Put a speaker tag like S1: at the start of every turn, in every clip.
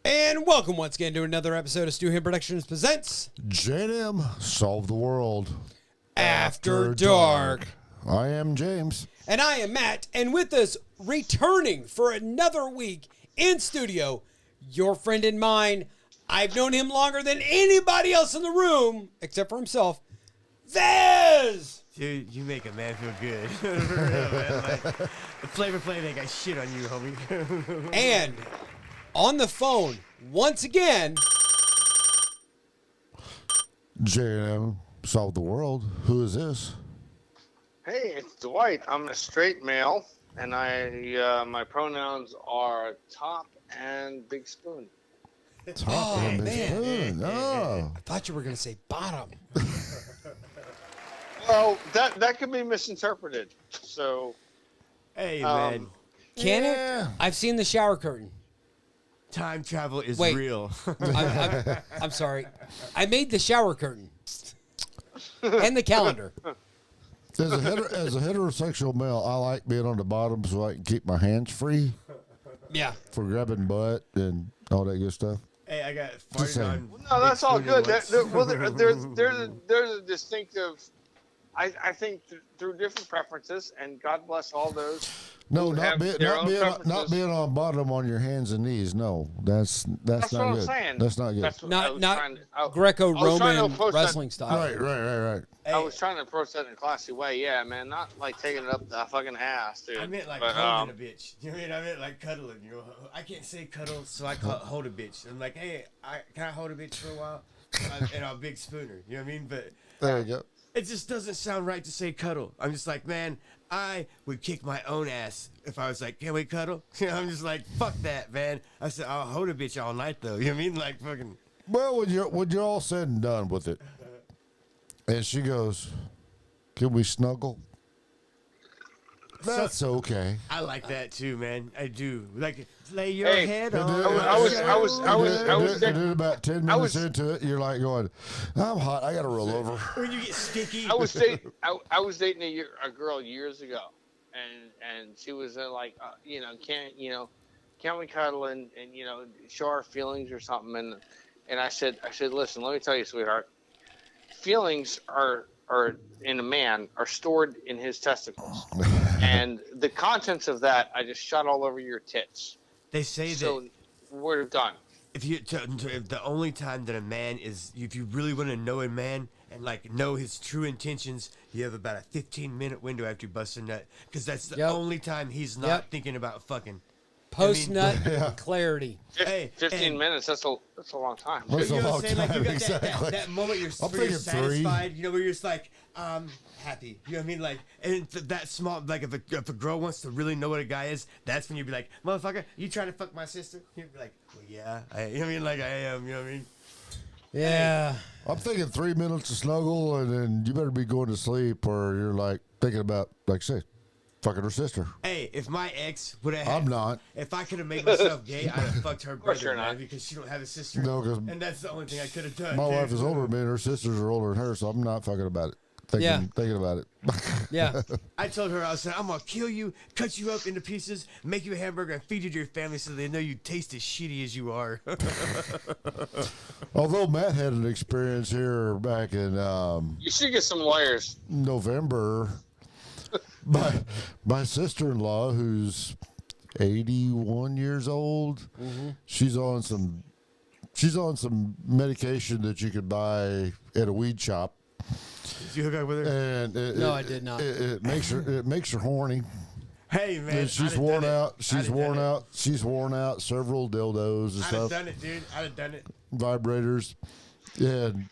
S1: And welcome once again to another episode of S2E22 Productions Presents
S2: J&M Solve the World
S1: After Dark.
S2: I am James.
S1: And I am Matt. And with us, returning for another week in studio, your friend and mine. I've known him longer than anybody else in the room, except for himself, Vez!
S3: Dude, you make a man feel good. For real, man. Like, the Flavor Flav ain't got shit on you, homie.
S1: And on the phone, once again,
S2: J&M Solve the World. Who is this?
S4: Hey, it's Dwight. I'm a straight male, and my pronouns are top and big spoon.
S2: Top and Big
S1: man.
S2: Spoon. Oh.
S1: I thought you were going to say bottom.
S4: Well, that could be misinterpreted. So,
S3: Hey, man.
S1: Can
S2: Yeah.
S1: it? I've seen the shower curtain.
S3: Time travel is
S1: Wait.
S3: real.
S1: I'm sorry. I made the shower curtain. And the calendar.
S2: As a heterosexual male, I like being on the bottom so I can keep my hands free
S1: Yeah.
S2: for grabbing butt and all that good stuff.
S3: Hey, I got
S2: Just
S3: farted
S2: saying.
S3: on.
S4: no, that's all
S3: Big Spoon
S4: good.
S3: once.
S4: There's a distinctive. I think through different preferences, and God bless all those.
S2: No,
S4: who
S2: not
S4: have
S2: being
S4: their own
S2: not
S4: preferences.
S2: being on bottom on your hands and knees. No, that's
S4: That's
S2: not
S4: what I'm
S2: good.
S4: saying.
S2: That's not good.
S4: That's what I
S1: Not
S4: was
S1: not
S4: trying to- I was trying
S1: Greco-Roman
S4: to approach that-
S1: wrestling style.
S2: Right.
S4: I was trying to approach that in a classy way. Yeah, man, not like taking it up the fucking ass, dude.
S3: I meant like
S4: But,
S3: holding a bitch. You know what I mean? I meant like cuddling. You know, I can't say cuddle, so I call it hold a bitch. I'm like, hey, can I hold a bitch for a while? And I'll big spooner. You know what I mean? But
S2: There you go.
S3: it just doesn't sound right to say cuddle. I'm just like, man, I would kick my own ass if I was like, can we cuddle? You know, I'm just like, fuck that, man. I said, I'll hold a bitch all night, though. You know what I mean? Like, fucking.
S2: Well, when you're all said and done with it, and she goes, "Can we snuggle?" That's okay.
S3: I like that, too, man. I do. Like, lay your
S4: Hey,
S3: head
S2: And
S3: on.
S2: then-
S4: I was
S2: and
S4: thinking-
S2: then about 10 minutes
S4: was-
S2: into it, you're like going, "I'm hot. I got to roll over."
S3: When you get sticky.
S4: I was dating a girl years ago, and she was like, can we cuddle and show our feelings or something? And I said, listen, let me tell you, sweetheart, feelings are in a man are stored in his testicles, and the contents of that I just shot all over your tits.
S3: They say
S4: So
S3: that
S4: we're done.
S3: if the only time that a man is, if you really want to know a man and like know his true intentions, you have about a 15-minute window after you bust a nut, because that's the
S1: Yep.
S3: only time he's not
S1: Yep.
S3: thinking about fucking.
S1: Post-nut
S2: Yeah.
S1: clarity.
S3: Hey,
S4: 15
S3: and-
S4: minutes. That's a long time.
S2: That's
S3: You
S2: a
S3: know what
S2: long
S3: I'm saying? Like, you
S2: time,
S3: got
S2: exactly.
S3: that moment
S2: I'm
S3: where you're
S2: thinking 3.
S3: satisfied, where you're just like, happy. You know what I mean? Like, and that small, like, if a girl wants to really know what a guy is, that's when you'd be like, motherfucker, you trying to fuck my sister? You'd be like, well, yeah. You know what I mean? Like, I am. You know what I mean?
S1: Yeah.
S2: I'm thinking 3 minutes to snuggle, and then you better be going to sleep, or you're like thinking about, like, say, fucking her sister.
S3: Hey, if my ex would have,
S2: I'm not.
S3: If I could have made myself gay, I'd have fucked her
S4: course
S3: brother,
S4: you're
S3: man,
S4: not.
S3: because she don't have a sister.
S2: No, 'cause
S3: and that's the only thing I could have done.
S2: My
S3: dude.
S2: wife is older than me, and her sisters are older than her, so I'm not fucking about it. Thinking about it.
S1: Yeah.
S3: I told her, I said, I'm gonna kill you, cut you up into pieces, make you a hamburger, and feed you to your family so they know you taste as shitty as you are.
S2: Although Matt had an experience here back in
S4: You should get some lawyers.
S2: November, my sister-in-law, who's 81 years old, she's on some medication that you could buy at a weed shop.
S3: Did you hook up with her?
S2: And
S1: No, I did not.
S2: It makes her horny.
S3: Hey, man.
S2: And she's worn out. She's worn out. She's worn out several dildos and
S3: I'd have
S2: stuff,
S3: done it, dude. I'd have done it.
S2: vibrators, and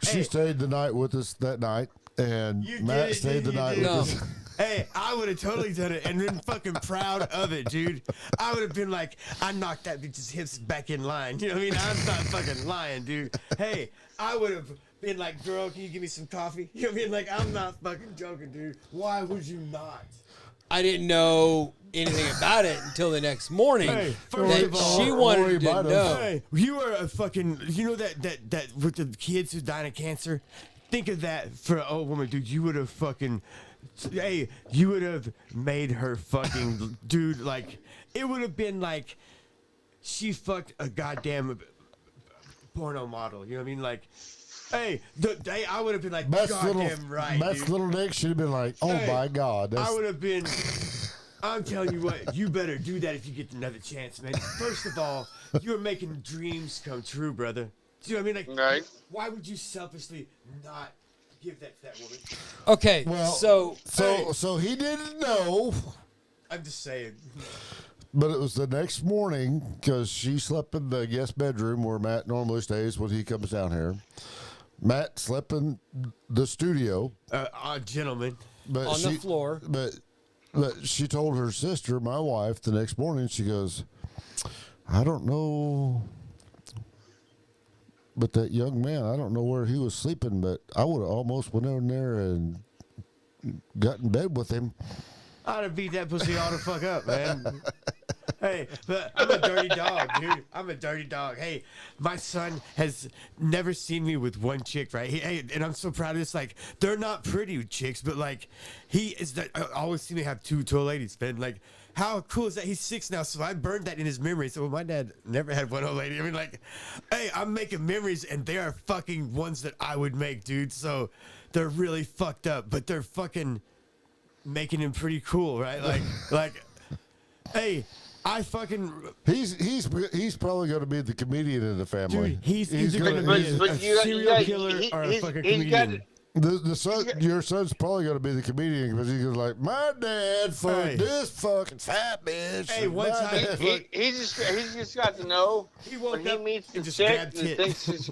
S2: she
S3: Hey.
S2: stayed the night with us that night, and
S3: You did
S2: Matt
S3: it,
S2: stayed the
S3: dude, you
S2: night
S3: did
S2: with
S1: it.
S2: us.
S3: Hey, I would have totally done it and been fucking proud of it, dude. I would have been like, I knocked that bitch's hips back in line. You know what I mean? I'm not fucking lying, dude. Hey, I would have been like, girl, can you give me some coffee? You know what I mean? Like, I'm not fucking joking, dude. Why would you not?
S1: I didn't know anything about it until the next morning
S3: Hey, first
S1: that
S3: of all,
S1: she
S2: don't
S1: wanted
S2: worry
S1: to
S2: about it.
S1: know.
S3: Hey, you are a fucking. You know that with the kids who died of cancer. Think of that for an old woman, dude. You would have fucking. Hey, you would have made her fucking dude. Like it would have been like she fucked a goddamn porno model. You know what I mean? Like, hey, I would have been like, goddamn right,
S2: Best
S3: dude.
S2: little Nick should have been like, oh
S3: Hey,
S2: my God.
S3: I would have been. I'm telling you what, you better do that if you get another chance, man. First of all, you're making dreams come true, brother. Do you know what I mean? Like,
S4: Right.
S3: why would you selfishly not give that to that woman?
S1: Okay,
S2: Well,
S1: so
S2: so he didn't know,
S3: I'm just saying.
S2: but it was the next morning because she slept in the guest bedroom where Matt normally stays when he comes down here. Matt slept in the studio,
S3: Gentlemen.
S2: but
S1: on the floor.
S2: But she told her sister, my wife, the next morning. She goes, I don't know, but that young man, I don't know where he was sleeping, but I would have almost went in there and got in bed with him.
S3: I'd have beat that pussy all the fuck up, man. Hey, but I'm a dirty dog, dude. I'm a dirty dog. Hey, my son has never seen me with one chick, right? Hey, and I'm so proud of this. Like, they're not pretty chicks, but like, he is that. I always see me have two old ladies, man. Like, how cool is that? He's 6 now, so I burned that in his memory. So my dad never had one old lady. I mean, like, hey, I'm making memories, and they are fucking ones that I would make, dude. So they're really fucked up, but they're fucking making him pretty cool, right? Like, hey. I fucking
S2: He's probably going to be the comedian in the family.
S3: dude. He's either
S2: gonna-
S3: gonna be
S2: he's-
S3: a serial killer or a fucking comedian.
S2: the son, your son's probably going to be the comedian because he's like, my dad fucked
S3: Hey.
S2: this fucking fat bitch.
S3: Hey,
S2: and
S3: one
S2: my
S3: time-
S2: dad fucked-"
S4: He's just got to know
S3: He woke
S4: when he
S3: up
S4: meets the
S3: and just
S4: chick
S3: grabbed
S4: that
S3: tit.
S4: thinks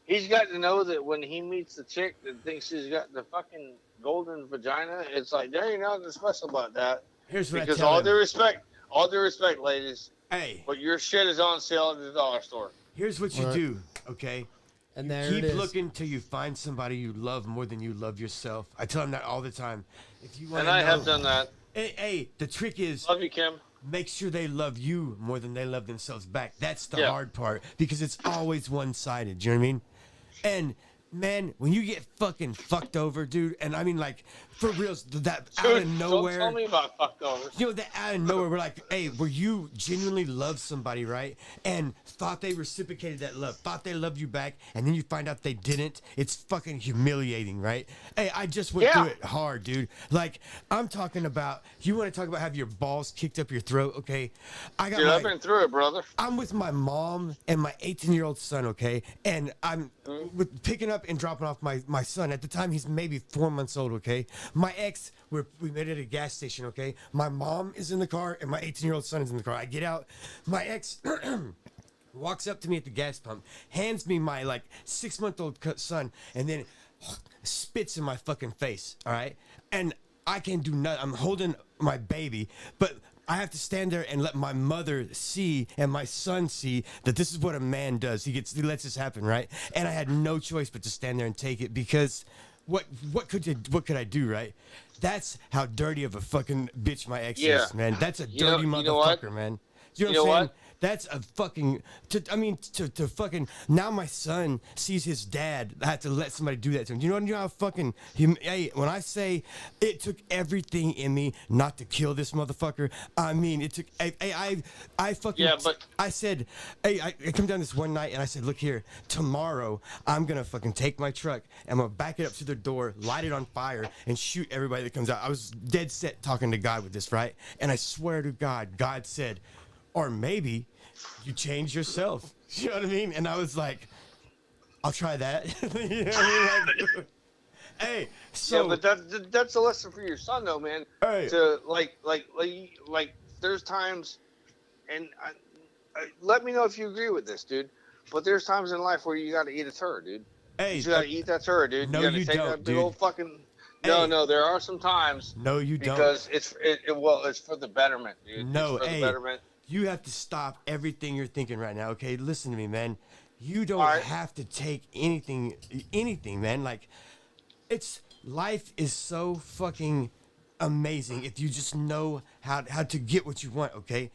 S4: he's got to know that when he meets the chick that thinks she's got the fucking golden vagina, it's like there ain't nothing special about that.
S3: Here's what
S4: Because
S3: I tell
S4: all
S3: him.
S4: due respect, ladies,
S3: Hey,
S4: but your shit is on sale at the dollar store.
S3: here's what you
S2: Right.
S3: do, okay?
S1: and there
S3: Keep
S1: it is.
S3: looking till you find somebody you love more than you love yourself. I tell him that all the time. If you want
S4: And
S3: to
S4: I
S3: know,
S4: have done that.
S3: Hey, the trick is
S4: Love you, Kim.
S3: make sure they love you more than they love themselves back. That's the
S4: Yeah.
S3: hard part because it's always one-sided. Do you know what I mean? And man, when you get fucking fucked over, dude, and I mean like for real, that out
S4: Dude,
S3: of nowhere.
S4: don't tell me about fucked over.
S3: You know, that out of nowhere, we're like, hey, where you genuinely love somebody, right? And thought they reciprocated that love, thought they loved you back, and then you find out they didn't. It's fucking humiliating, right? Hey, I just went through it hard, dude. Like, I'm talking about, you want to talk about having your balls kicked up your throat, okay? I got
S4: Dude, I've
S3: my,
S4: been through it, brother.
S3: I'm with my mom and my 18-year-old son, okay? And I'm with picking up and dropping off my son. At the time, he's maybe 4 months old, okay? My ex, we met at a gas station, okay? My mom is in the car and my 18-year-old son is in the car. I get out. My ex walks up to me at the gas pump, hands me my like 6-month-old son, and then spits in my fucking face, all right? And I can't do nothing. I'm holding my baby, but I have to stand there and let my mother see and my son see that this is what a man does. He lets this happen, right? And I had no choice but to stand there and take it because what could I do, right? That's how dirty of a fucking bitch my ex
S4: Yeah.
S3: is, man. That's a
S4: You know-
S3: dirty
S4: you know what?
S3: motherfucker, man. You know
S4: You know
S3: what I'm saying?
S4: what?
S3: That's a fucking. To fucking. Now my son sees his dad have to let somebody do that to him. You know how fucking. Hey, when I say it took everything in me not to kill this motherfucker, I mean it took. I fucking.
S4: Yeah, but-
S3: I said, hey, I come down this one night and I said, look here, tomorrow I'm gonna fucking take my truck and I'm gonna back it up to their door, light it on fire, and shoot everybody that comes out. I was dead set talking to God with this, right? And I swear to God, God said, or maybe you change yourself. You know what I mean? And I was like, I'll try that. You know what I mean? Like, hey, so
S4: Yeah, but that's a lesson for your son, though, man.
S3: Hey.
S4: To like, there's times, and let me know if you agree with this, dude. But there's times in life where you got to eat a turd, dude.
S3: hey,
S4: You got to eat that turd, dude.
S3: No,
S4: you got to
S3: you
S4: take
S3: don't,
S4: that big
S3: dude.
S4: old fucking.
S3: Hey.
S4: No, there are some times.
S3: no, you don't.
S4: Because it's for the betterment, dude.
S3: No,
S4: it's for
S3: hey,
S4: the betterment.
S3: you have to stop everything you're thinking right now. Okay, listen to me, man. You don't
S4: All right.
S3: have to take anything, man. Like, life is so fucking amazing if you just know how to get what you want, okay?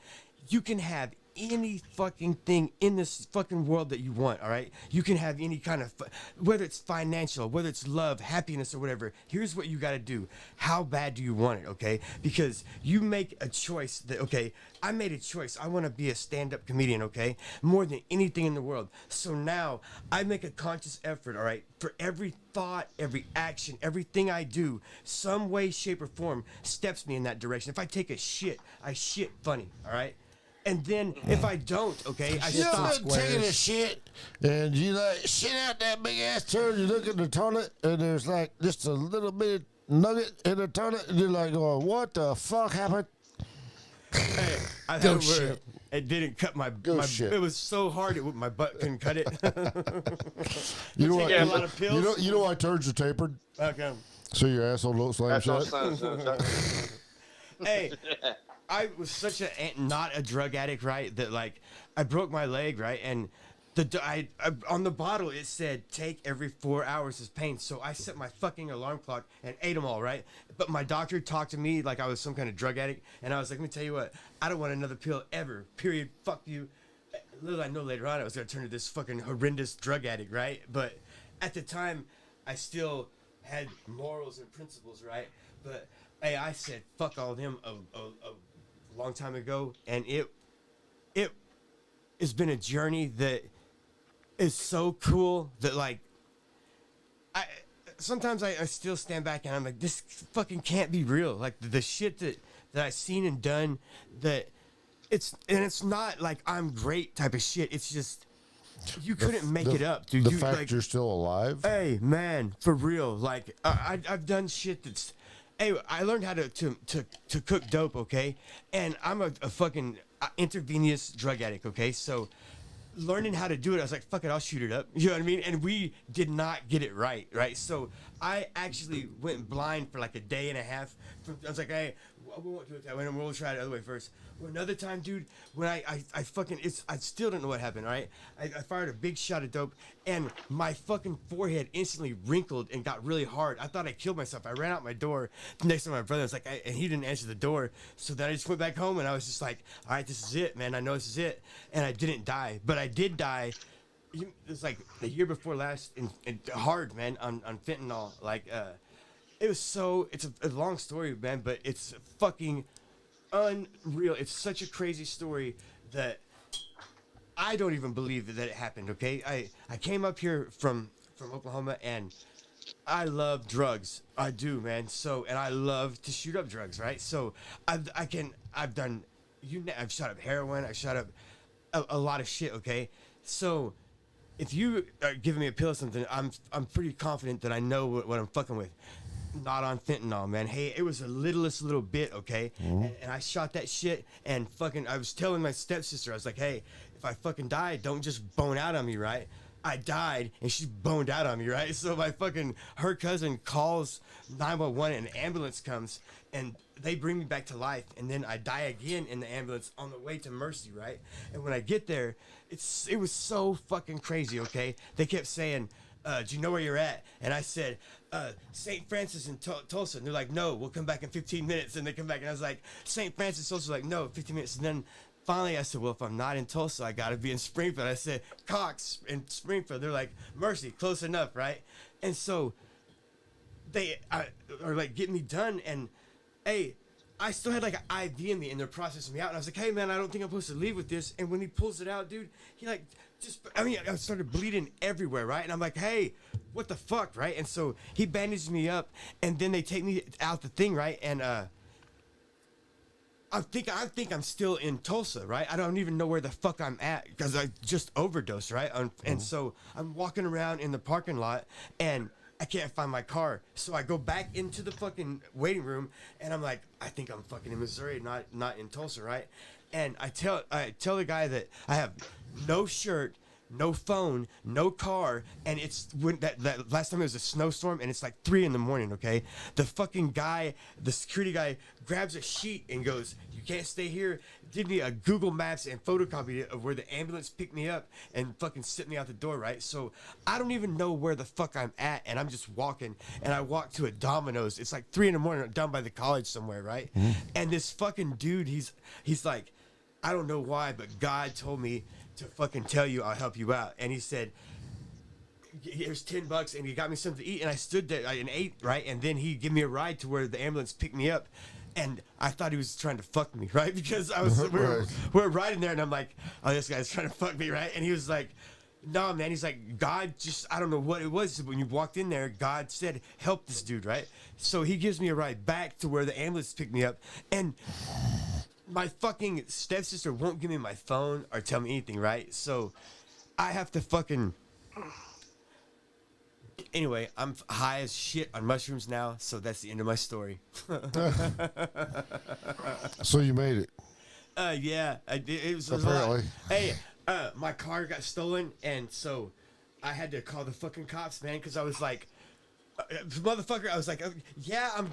S3: You can have any fucking thing in this fucking world that you want, all right? You can have any kind of, whether it's financial, whether it's love, happiness, or whatever. Here's what you got to do. How bad do you want it, okay? Because you make a choice that, okay, I made a choice. I want to be a stand-up comedian, okay? More than anything in the world. So now I make a conscious effort, all right? For every thought, every action, everything I do, some way, shape, or form steps me in that direction. If I take a shit, I shit funny, all right? And then if I don't, okay, I
S2: You
S3: stop.
S2: ever taking a shit and you like shit out that big ass turd, you look in the toilet and there's like just a little bit of nugget in the toilet and you're like going, what the fuck happened?
S3: Hey, I
S1: Go
S3: had where
S1: shit.
S3: it didn't cut my
S2: shit.
S3: It was so hard my butt couldn't cut it.
S2: You know what?
S3: Taking a lot of pills.
S2: You know why turds are tapered?
S3: Okay.
S2: So your asshole don't slam
S4: That's all
S2: shut?
S3: Hey, I was such not a drug addict, right? That like I broke my leg, right? And I on the bottle it said take every 4 hours as pain. So I set my fucking alarm clock and ate them all, right? But my doctor talked to me like I was some kind of drug addict, and I was like, let me tell you what, I don't want another pill ever. Period. Fuck you. Little I know later on I was gonna turn to this fucking horrendous drug addict, right? But at the time, I still had morals and principles, right? But hey, I said fuck all of them a long time ago, and it has been a journey that is so cool that like I sometimes I still stand back and I'm like, this fucking can't be real. Like the shit that I've seen and done, that it's not like I'm great type of shit. It's just you couldn't make it up, dude.
S2: The
S3: You,
S2: fact
S3: like,
S2: you're still alive.
S3: hey man, for real. Like I've done shit that's. Hey, I learned how to cook dope, okay? And I'm a fucking intravenous drug addict, okay? So learning how to do it, I was like, fuck it, I'll shoot it up. You know what I mean? And we did not get it right? So I actually went blind for like a day and a half. I was like, hey, we won't do it that way, and we'll try it the other way first. Well, another time, dude, when I still don't know what happened, all right? I fired a big shot of dope, and my fucking forehead instantly wrinkled and got really hard. I thought I killed myself. I ran out my door next to my brother. I was like, and he didn't answer the door. So then I just went back home, and I was just like, all right, this is it, man. I know this is it. And I didn't die, but I did die. It was like the year before last, and hard, man, on fentanyl. Like, it was so, it's a long story, man, but it's fucking unreal. It's such a crazy story that I don't even believe that it happened, okay? I came up here from Oklahoma, and I love drugs. I do, man. So, and I love to shoot up drugs, right? So I've shot up heroin. I've shot up a lot of shit, okay? So if you are giving me a pill or something, I'm pretty confident that I know what I'm fucking with. Not on fentanyl, man. Hey, it was the littlest little bit, okay? And I shot that shit, and fucking, I was telling my stepsister, I was like, hey, if I fucking die, don't just bone out on me, right? I died, and she boned out on me, right? So her cousin calls 911, and an ambulance comes, and they bring me back to life, and then I die again in the ambulance on the way to Mercy, right? And when I get there, it was so fucking crazy, okay? They kept saying, do you know where you're at? And I said, St. Francis in Tulsa. And they're like, no, we'll come back in 15 minutes. And they come back, and I was like, St. Francis, Tulsa. Like, no, 15 minutes. And then finally I said, well, if I'm not in Tulsa, I got to be in Springfield. I said, Cox in Springfield. They're like, Mercy, close enough, right? And so they are like getting me done. And, hey, I still had like an IV in me, and they're processing me out. And I was like, hey, man, I don't think I'm supposed to leave with this. And when he pulls it out, dude, he like I started bleeding everywhere, right? And I'm like, hey, what the fuck, right? And so he bandaged me up, and then they take me out the thing, right? And I think I'm still in Tulsa, right? I don't even know where the fuck I'm at because I just overdosed, right? And so I'm walking around in the parking lot, and I can't find my car. So I go back into the fucking waiting room, and I'm like, I think I'm fucking in Missouri, not in Tulsa, right? And I tell the guy that I have no shirt, no phone, no car, and it's when that last time it was a snowstorm, and it's like 3 a.m. Okay, the fucking guy, the security guy, grabs a sheet and goes, "You can't stay here." Give me a Google Maps and photocopied it of where the ambulance picked me up and fucking sent me out the door, right? So I don't even know where the fuck I'm at, and I'm just walking, and I walk to a Domino's. It's like 3 a.m. down by the college somewhere, right? And this fucking dude, he's like, I don't know why, but God told me to fucking tell you I'll help you out. And he said, here's $10, and he got me something to eat, and I stood there and ate, right? And then he gave me a ride to where the ambulance picked me up. And I thought he was trying to fuck me, right? Because we're riding there, and I'm like, oh, this guy's trying to fuck me, right? And he was like, no, man. He's like, God just, I don't know what it was. When you walked in there, God said, help this dude, right? So he gives me a ride back to where the ambulance picked me up. And my fucking stepsister won't give me my phone or tell me anything, right? So I have to fucking... Anyway, I'm high as shit on mushrooms now, so that's the end of my story.
S2: So you made it.
S3: Yeah, it was
S2: Apparently.
S3: a lot. Hey, my car got stolen, and so I had to call the fucking cops, man, because I was like, motherfucker, I was like, yeah, I'm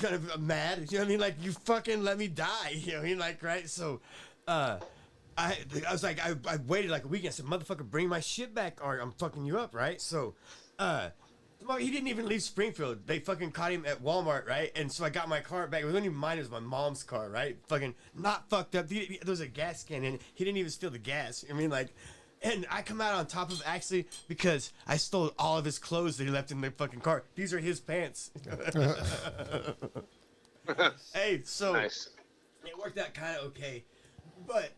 S3: mad. You know what I mean? Like, you fucking let me die. You know what I mean? Like, right? So, I was like, I waited like a week and I said, motherfucker, bring my shit back or I'm fucking you up, right? So, he didn't even leave Springfield. They fucking caught him at Walmart, right? And so I got my car back. It wasn't even mine. It was my mom's car, right? Fucking not fucked up. There was a gas can in it. He didn't even steal the gas. I mean, like, and I come out on top of actually because I stole all of his clothes that he left in the fucking car. These are his pants. Hey, so
S4: Nice.
S3: it worked out kind of okay. But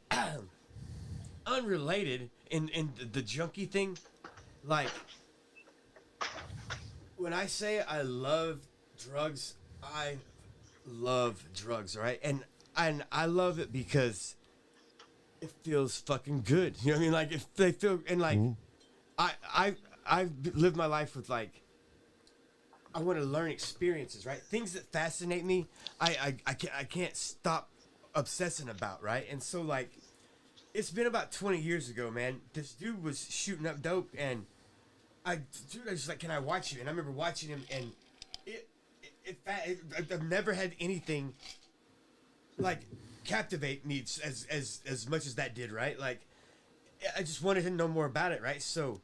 S3: unrelated in the junkie thing, like, when I say I love drugs, I love drugs, right? And I love it because it feels fucking good. You know what I mean? Like, if they feel, and like, I've lived my life with like, I want to learn experiences, right? Things that fascinate me, I can't stop obsessing about, right? And so like, it's been about 20 years ago, man. This dude was shooting up dope, and I was like, can I watch you? And I remember watching him, and I've never had anything like captivate me as much as that did, right? Like, I just wanted to know more about it, right? So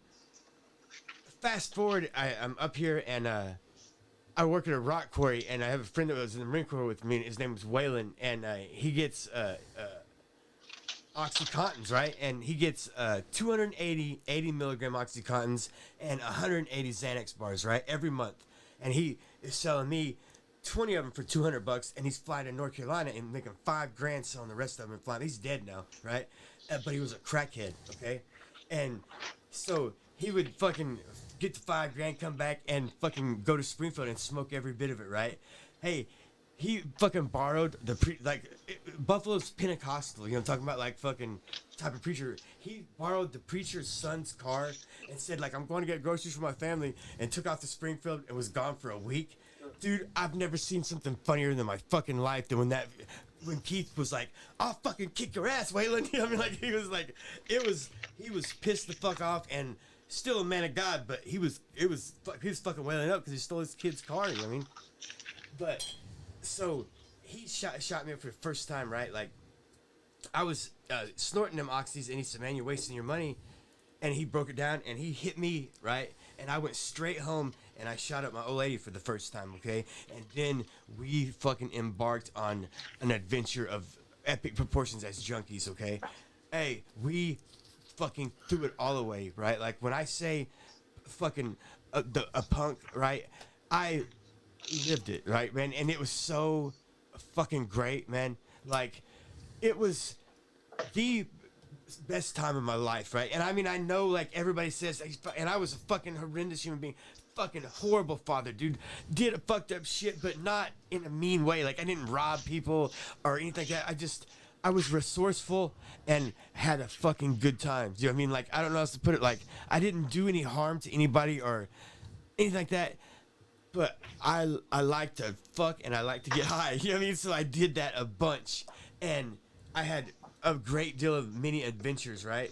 S3: fast forward, I'm up here, and I work at a rock quarry, and I have a friend that was in the Marine Corps with me, and his name was Waylon, and he gets Oxycontins, right? And he gets 280 80-milligram Oxycontins and 180 Xanax bars, right? Every month. And he is selling me 20 of them for $200, and he's flying to North Carolina and making $5,000 selling the rest of them and flying. He's dead now, right? But he was a crackhead, okay? And so he would fucking get the $5,000, come back, and fucking go to Springfield and smoke every bit of it, right? Hey, he fucking borrowed Buffalo's Pentecostal, you know what I'm talking about, like fucking type of preacher. He borrowed the preacher's son's car and said, like, I'm going to get groceries for my family, and took off to Springfield and was gone for a week. Dude, I've never seen something funnier than my fucking life than when Keith was like, I'll fucking kick your ass, Waylon. You know what I mean? Like, he was like, he was pissed the fuck off, and still a man of God, but he was fucking wailing up because he stole his kid's car, you know what I mean? But so he shot me up for the first time, right? Like, I was snorting them oxys, and he said, man, you're wasting your money. And he broke it down, and he hit me, right? And I went straight home, and I shot up my old lady for the first time, okay? And then we fucking embarked on an adventure of epic proportions as junkies, okay? Hey, we fucking threw it all away, right? Like, when I say fucking a punk, right? I lived it, right, man? And it was so fucking great, man. Like, it was the best time of my life, right? And I mean, I know, like, everybody says, and I was a fucking horrendous human being, fucking horrible father, dude. Did a fucked up shit, but not in a mean way. Like, I didn't rob people or anything like that. I was resourceful and had a fucking good time. Do you know what I mean? Like, I don't know how else to put it. Like, I didn't do any harm to anybody or anything like that. But I like to fuck and I like to get high. You know what I mean? So I did that a bunch. And I had a great deal of mini adventures, right?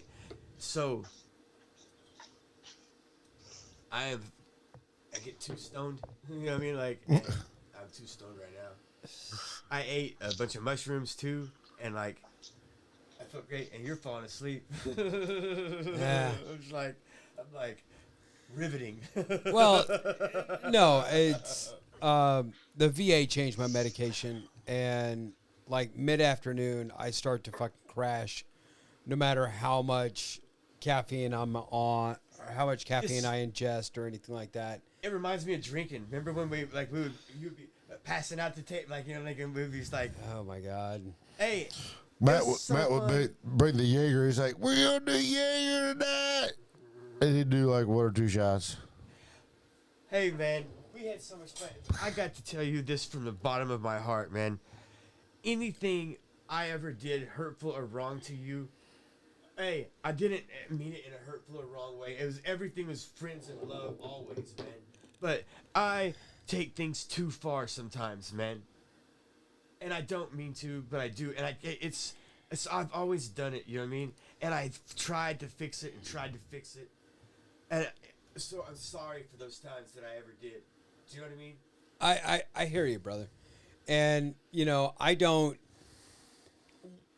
S3: So I get too stoned. You know what I mean? Like, and I'm too stoned right now. I ate a bunch of mushrooms too, and like, I felt great. And you're falling asleep.
S1: Yeah.
S3: I'm like riveting.
S1: Well, no, it's the VA changed my medication, and like mid-afternoon, I start to fucking crash, no matter how much caffeine I'm on, or how much caffeine
S3: Yes.
S1: I ingest, or anything like that.
S3: It reminds me of drinking. Remember when you'd be passing out the tape, like, you know, like in movies, like,
S1: Oh my god.
S3: hey,
S2: Matt,
S3: it was so
S2: Matt would
S3: fun.
S2: bring the Jaeger. He's like, we're going to do Jaeger tonight. And he'd do like 1 or 2 shots.
S3: Hey, man, we had so much fun. I got to tell you this from the bottom of my heart, man. Anything I ever did hurtful or wrong to you, hey, I didn't mean it in a hurtful or wrong way. Everything was friends and love always, man. But I take things too far sometimes, man. And I don't mean to, but I do. And I've always done it, you know what I mean? And I've tried to fix it and tried to fix it. And so I'm sorry for those times that I ever did. Do you know what I mean?
S1: I hear you, brother. And, you know, I don't.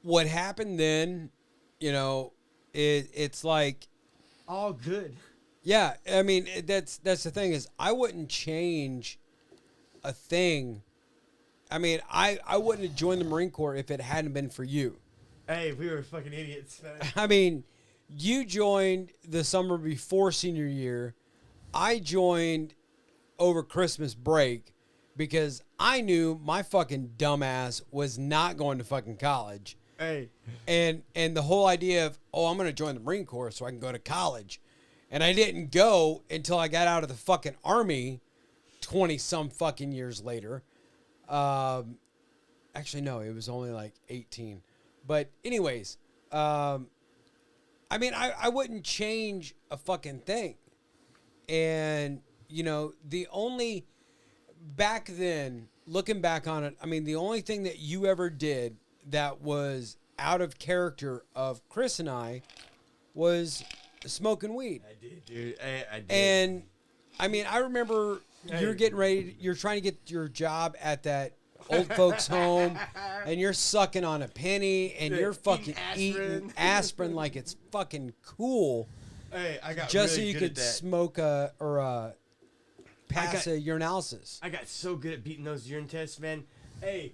S1: What happened then, you know, it's like,
S3: All good.
S1: yeah, I mean, that's the thing is, I wouldn't change a thing. I mean, I wouldn't have joined the Marine Corps if it hadn't been for you.
S3: Hey, we were fucking idiots, man.
S1: I mean, you joined the summer before senior year. I joined over Christmas break because I knew my fucking dumbass was not going to fucking college.
S3: Hey.
S1: And the whole idea of, oh, I'm going to join the Marine Corps so I can go to college. And I didn't go until I got out of the fucking Army 20-some fucking years later. Actually, no, it was only like 18. But anyways, I mean, I wouldn't change a fucking thing. And, you know, back then, looking back on it, I mean, the only thing that you ever did that was out of character of Chris and I was smoking weed.
S3: I did, dude. I did.
S1: And, I mean, I remember you're getting ready, you're trying to get your job at that old folks home, and you're sucking on a penny, and
S3: Yeah,
S1: you're fucking
S3: eating
S1: eating aspirin like it's fucking cool,
S3: Hey, I got
S1: just
S3: really
S1: so you
S3: good at
S1: could
S3: that.
S1: smoke pass a urinalysis.
S3: I got so good at beating those urine tests, man. Hey,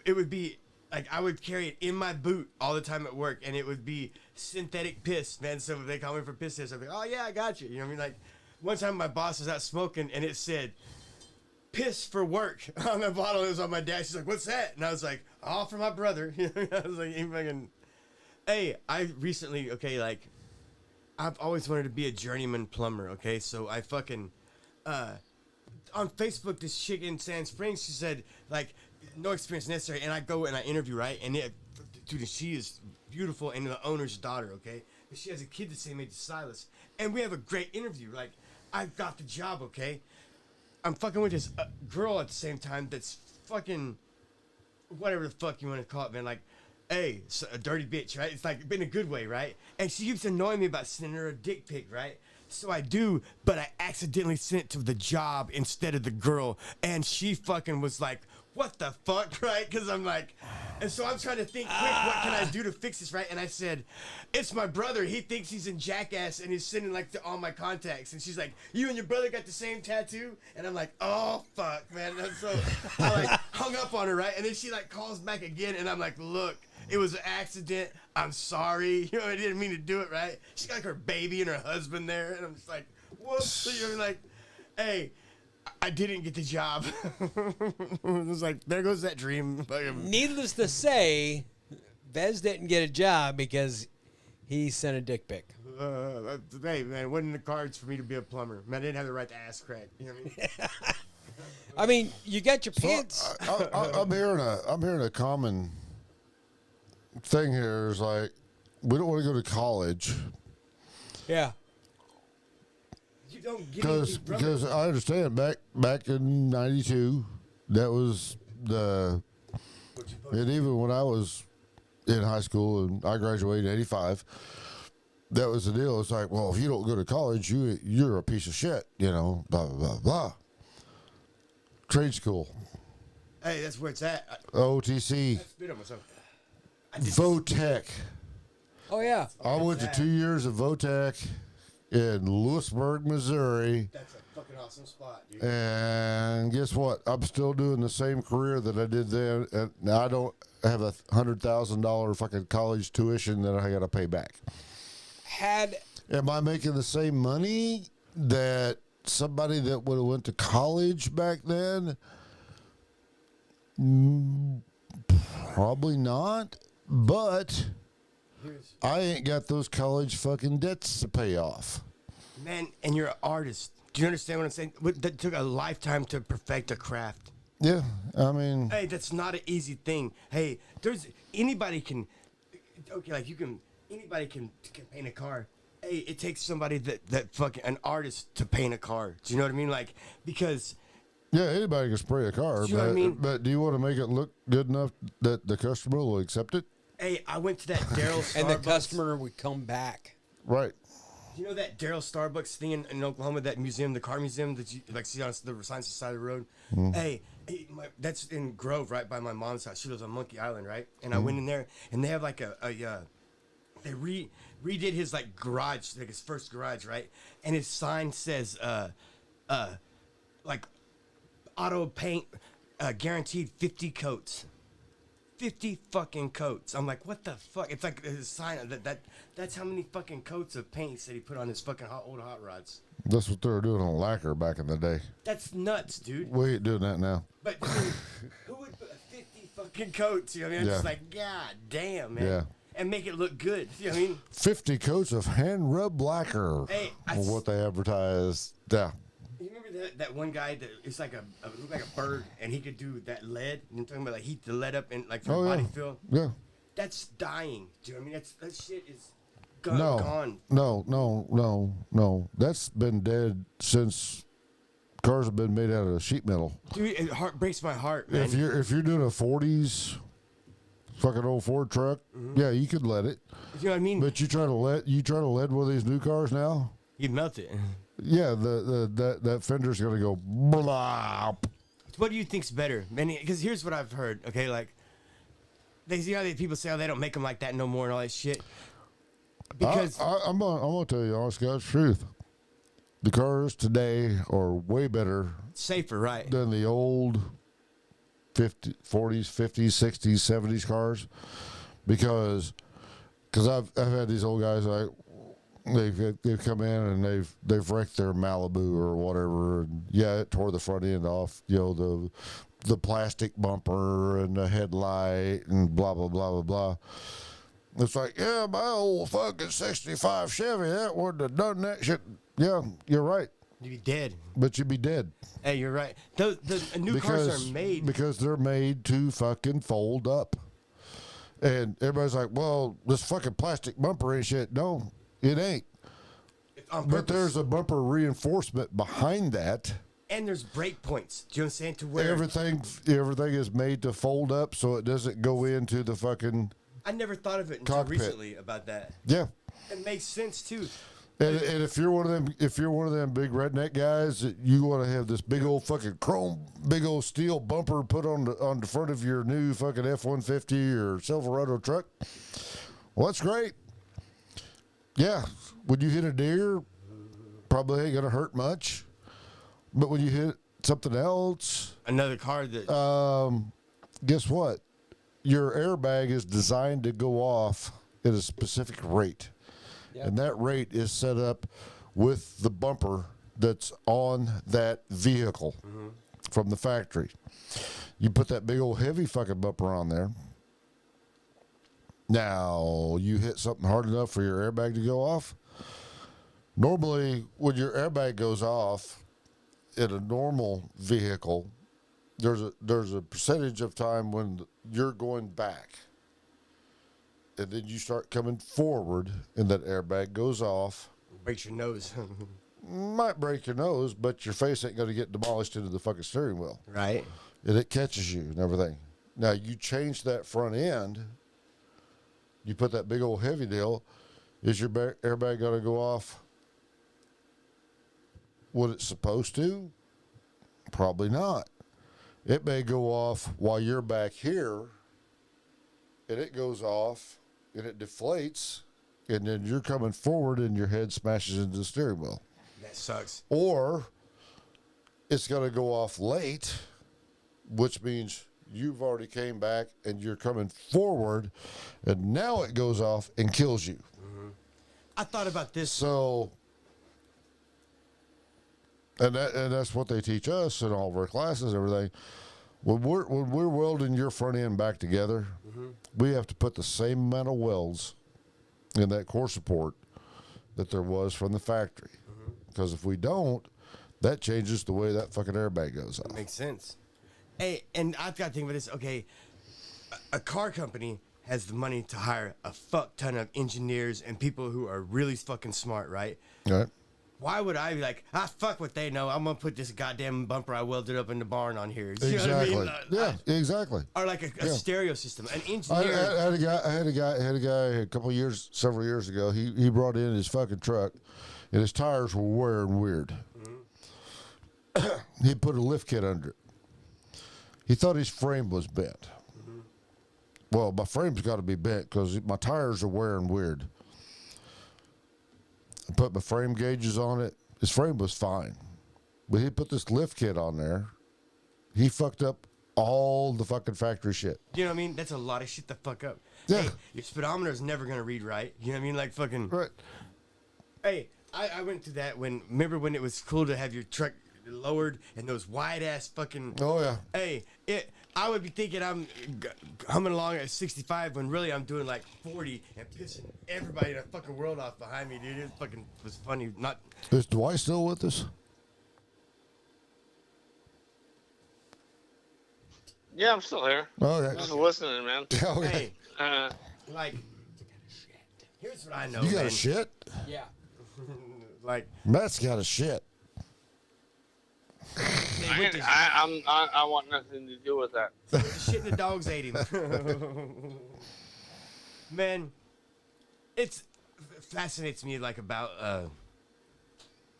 S3: it would be like I would carry it in my boot all the time at work, and it would be synthetic piss, man. So if they call me for piss tests, I'd be like, oh yeah, I got you. You know what I mean? Like one time my boss was out smoking, and it said piss for work on the bottle. It was on my dash. She's like, what's that? And I was like, oh, for my brother. You know, I was like, he fucking. Hey, I recently, okay, like, I've always wanted to be a journeyman plumber, okay? So I fucking, on Facebook, this chick in Sand Springs, she said, like, no experience necessary. And I go and I interview, right? And dude, she is beautiful and the owner's daughter, okay? But she has a kid the same age as Silas. And we have a great interview. Like, I got the job, okay? I'm fucking with this girl at the same time that's fucking, whatever the fuck you want to call it, man. Like, hey, a dirty bitch, right? It's like in a good way, right? And she keeps annoying me about sending her a dick pic, right? So I do, but I accidentally sent it to the job instead of the girl. And she fucking was like, what the fuck, right? Because I'm like, and so I'm trying to think quick, what can I do to fix this, right? And I said, it's my brother. He thinks he's in Jackass and he's sending like to all my contacts. And she's like, you and your brother got the same tattoo? And I'm like, oh, fuck, man. And so I like hung up on her, right? And then she like calls back again. And I'm like, look, it was an accident. I'm sorry. You know, I didn't mean to do it, right? She got like her baby and her husband there. And I'm just like, whoops. You know, like, hey, I didn't get the job. It was like, there goes that dream.
S1: Needless to say, Vez didn't get a job because he sent a dick pic.
S3: Hey, man, it wasn't in the cards for me to be a plumber. Man, I didn't have the right to ass crack. You know what I mean?
S1: I mean, you got your pants.
S2: I'm hearing a common thing here is like, we don't want to go to college
S1: Yeah.
S3: You don't get anything from
S2: because
S3: it.
S2: I understand back in '92 that was and even when I was in high school and I graduated in '85, that was the deal. It's like, well, if you don't go to college, you're a piece of shit, you know, blah, blah, blah, blah. Trade school.
S3: Hey, that's where it's at.
S2: OTC.
S3: I spit on myself.
S2: Votech.
S1: Oh yeah.
S2: I went to 2 years of Votech in Lewisburg, Missouri.
S3: That's a fucking awesome spot, dude.
S2: And guess what? I'm still doing the same career that I did then. And I don't have a $100,000 fucking college tuition that I got to pay back. Am I making the same money that somebody that would have went to college back then? Probably not. But I ain't got those college fucking debts to pay off.
S3: Man, and you're an artist. Do you understand what I'm saying? That took a lifetime to perfect a craft.
S2: Yeah, I mean,
S3: Hey, that's not an easy thing. Hey, anybody can paint a car. Hey, it takes somebody that fucking an artist to paint a car. Do you know what I mean? Like, because
S2: yeah, anybody can spray a car,
S3: Do you know what I mean?
S2: But do you want to make it look good enough that the customer will accept it?
S3: hey, I went to that Daryl Starbucks.
S1: And the customer would come back.
S2: Right.
S3: You know that Daryl Starbucks thing in Oklahoma, that museum, the car museum that you like see on the signs side of the road? Hey, that's in Grove, right by my mom's house. She lives on Monkey Island, right? And I went in there, and they have like they redid his like garage, like his first garage, right? And his sign says, like auto paint, guaranteed 50 coats. 50 fucking coats. I'm like, what the fuck? It's like his sign that's how many fucking coats of paint that he put on his fucking old hot rods.
S2: That's what they were doing on lacquer back in the day.
S3: That's nuts, dude.
S2: We ain't doing that now.
S3: But I mean, who would put 50 fucking coats? You know what I mean? I'm
S2: Yeah.
S3: just like, God damn, man.
S2: Yeah.
S3: And make it look good. You know what I mean?
S2: 50 coats of hand rub lacquer.
S3: Hey,
S2: or what they advertised. Yeah.
S3: You remember that one guy that it's like looked like a bird, and he could do that lead? And I'm talking about like heat the lead up and like for body
S2: yeah.
S3: fill.
S2: Yeah.
S3: That's dying. Do you know what I mean? That shit is
S2: No.
S3: gone.
S2: No. That's been dead since cars have been made out of sheet metal.
S3: Dude, it breaks my heart, man.
S2: If you're doing a 40s fucking old Ford truck, yeah, you could let it.
S3: You know what I mean?
S2: But you try to lead one of these new cars now?
S3: You'd melt it.
S2: Yeah, that fender's gonna go blah.
S3: What do you think's better? Because here's what I've heard. Okay, like they see how people say, "Oh, they don't make them like that no more" and all that shit. Because
S2: I'm gonna tell you honest God's truth. The cars today are way better
S3: safer, right?
S2: than the old 40s, 50s, 60s, 70s cars, because I've had these old guys like they've come in and they've wrecked their Malibu or whatever, and yeah, it tore the front end off, you know, the plastic bumper and the headlight and blah blah blah blah blah. It's like, yeah, my old fucking 65 Chevy, that wouldn't have done that shit. Yeah, you're right.
S3: You'd be dead.
S2: But you'd be dead.
S3: Hey, you're right. The new cars are made
S2: because they're made to fucking fold up. And everybody's like, well, this fucking plastic bumper ain't shit. No, it ain't.
S3: on
S2: But
S3: purpose.
S2: there's a bumper reinforcement behind that.
S3: And there's break points. Do you know what I'm saying? To where
S2: Everything is made to fold up so it doesn't go into the fucking
S3: I never thought of it until
S2: cockpit.
S3: recently about that.
S2: yeah.
S3: It makes sense too.
S2: And if you're one of them big redneck guys that you want to have this big old fucking chrome, big old steel bumper put on the front of your new fucking F-150 or Silverado truck, well, that's great. Yeah, when you hit a deer, probably ain't gonna hurt much, but when you hit something else,
S3: Another car that
S2: guess what? Your airbag is designed to go off at a specific rate.
S1: Yep.
S2: And that rate is set up with the bumper that's on that vehicle from the factory. You put that big old heavy fucking bumper on there. Now, you hit something hard enough for your airbag to go off. Normally, when your airbag goes off in a normal vehicle, there's a percentage of time when you're going back. And then you start coming forward, and that airbag goes off.
S3: breaks your nose.
S2: Might break your nose, but your face ain't going to get demolished into the fucking steering wheel.
S3: Right.
S2: And it catches you and everything. Now, you change that front end. You put that big old heavy deal. Is your airbag going to go off what it's supposed to? Probably not. It may go off while you're back here, and it goes off, and it deflates, and then you're coming forward, and your head smashes into the steering wheel.
S3: That sucks.
S2: Or it's going to go off late, which means you've already came back, and you're coming forward, and now it goes off and kills you.
S3: I thought about this.
S2: So, and that's what they teach us in all of our classes, everything. When we're welding your front end back together, we have to put the same amount of welds in that core support that there was from the factory. Because if we don't, that changes the way that fucking airbag goes off.
S3: Makes sense. Hey, and I've got to think about this. Okay, a car company has the money to hire a fuck ton of engineers and people who are really fucking smart, right?
S2: Right.
S3: Why would I be like, fuck what they know. I'm going to put this goddamn bumper I welded up in the barn on here. You
S2: Exactly.
S3: know what I mean?
S2: Yeah, exactly.
S3: Or like a stereo system. An
S2: I
S3: engineer.
S2: had a guy a couple of years, several years ago. He brought in his fucking truck, and his tires were wearing weird. He put a lift kit under it. He thought his frame was bent. Well, my frame's got to be bent because my tires are wearing weird. I put my frame gauges on it. His frame was fine. But he put this lift kit on there. He fucked up all the fucking factory shit.
S3: You know what I mean? That's a lot of shit to fuck up.
S2: Yeah.
S3: Hey, your speedometer is never going to read right. You know what I mean? Like fucking.
S2: Right.
S3: Hey, I went through that remember when it was cool to have your truck lowered and those wide ass fucking.
S2: Oh, yeah.
S3: Hey, I would be thinking I'm humming along at 65 when really I'm doing like 40 and pissing everybody in the fucking world off behind me, dude. It fucking was funny. Not.
S2: Is Dwight still with us?
S4: Yeah, I'm still here.
S2: Okay.
S4: Just listening, man.
S2: Okay.
S3: Hey, like, here's what I know.
S2: You got
S3: man.
S2: a shit?
S1: Yeah.
S3: Like,
S2: Matt's got a shit.
S3: they went to
S4: I want nothing to do with that.
S3: shit and the dogs ate him. Man, it fascinates me like about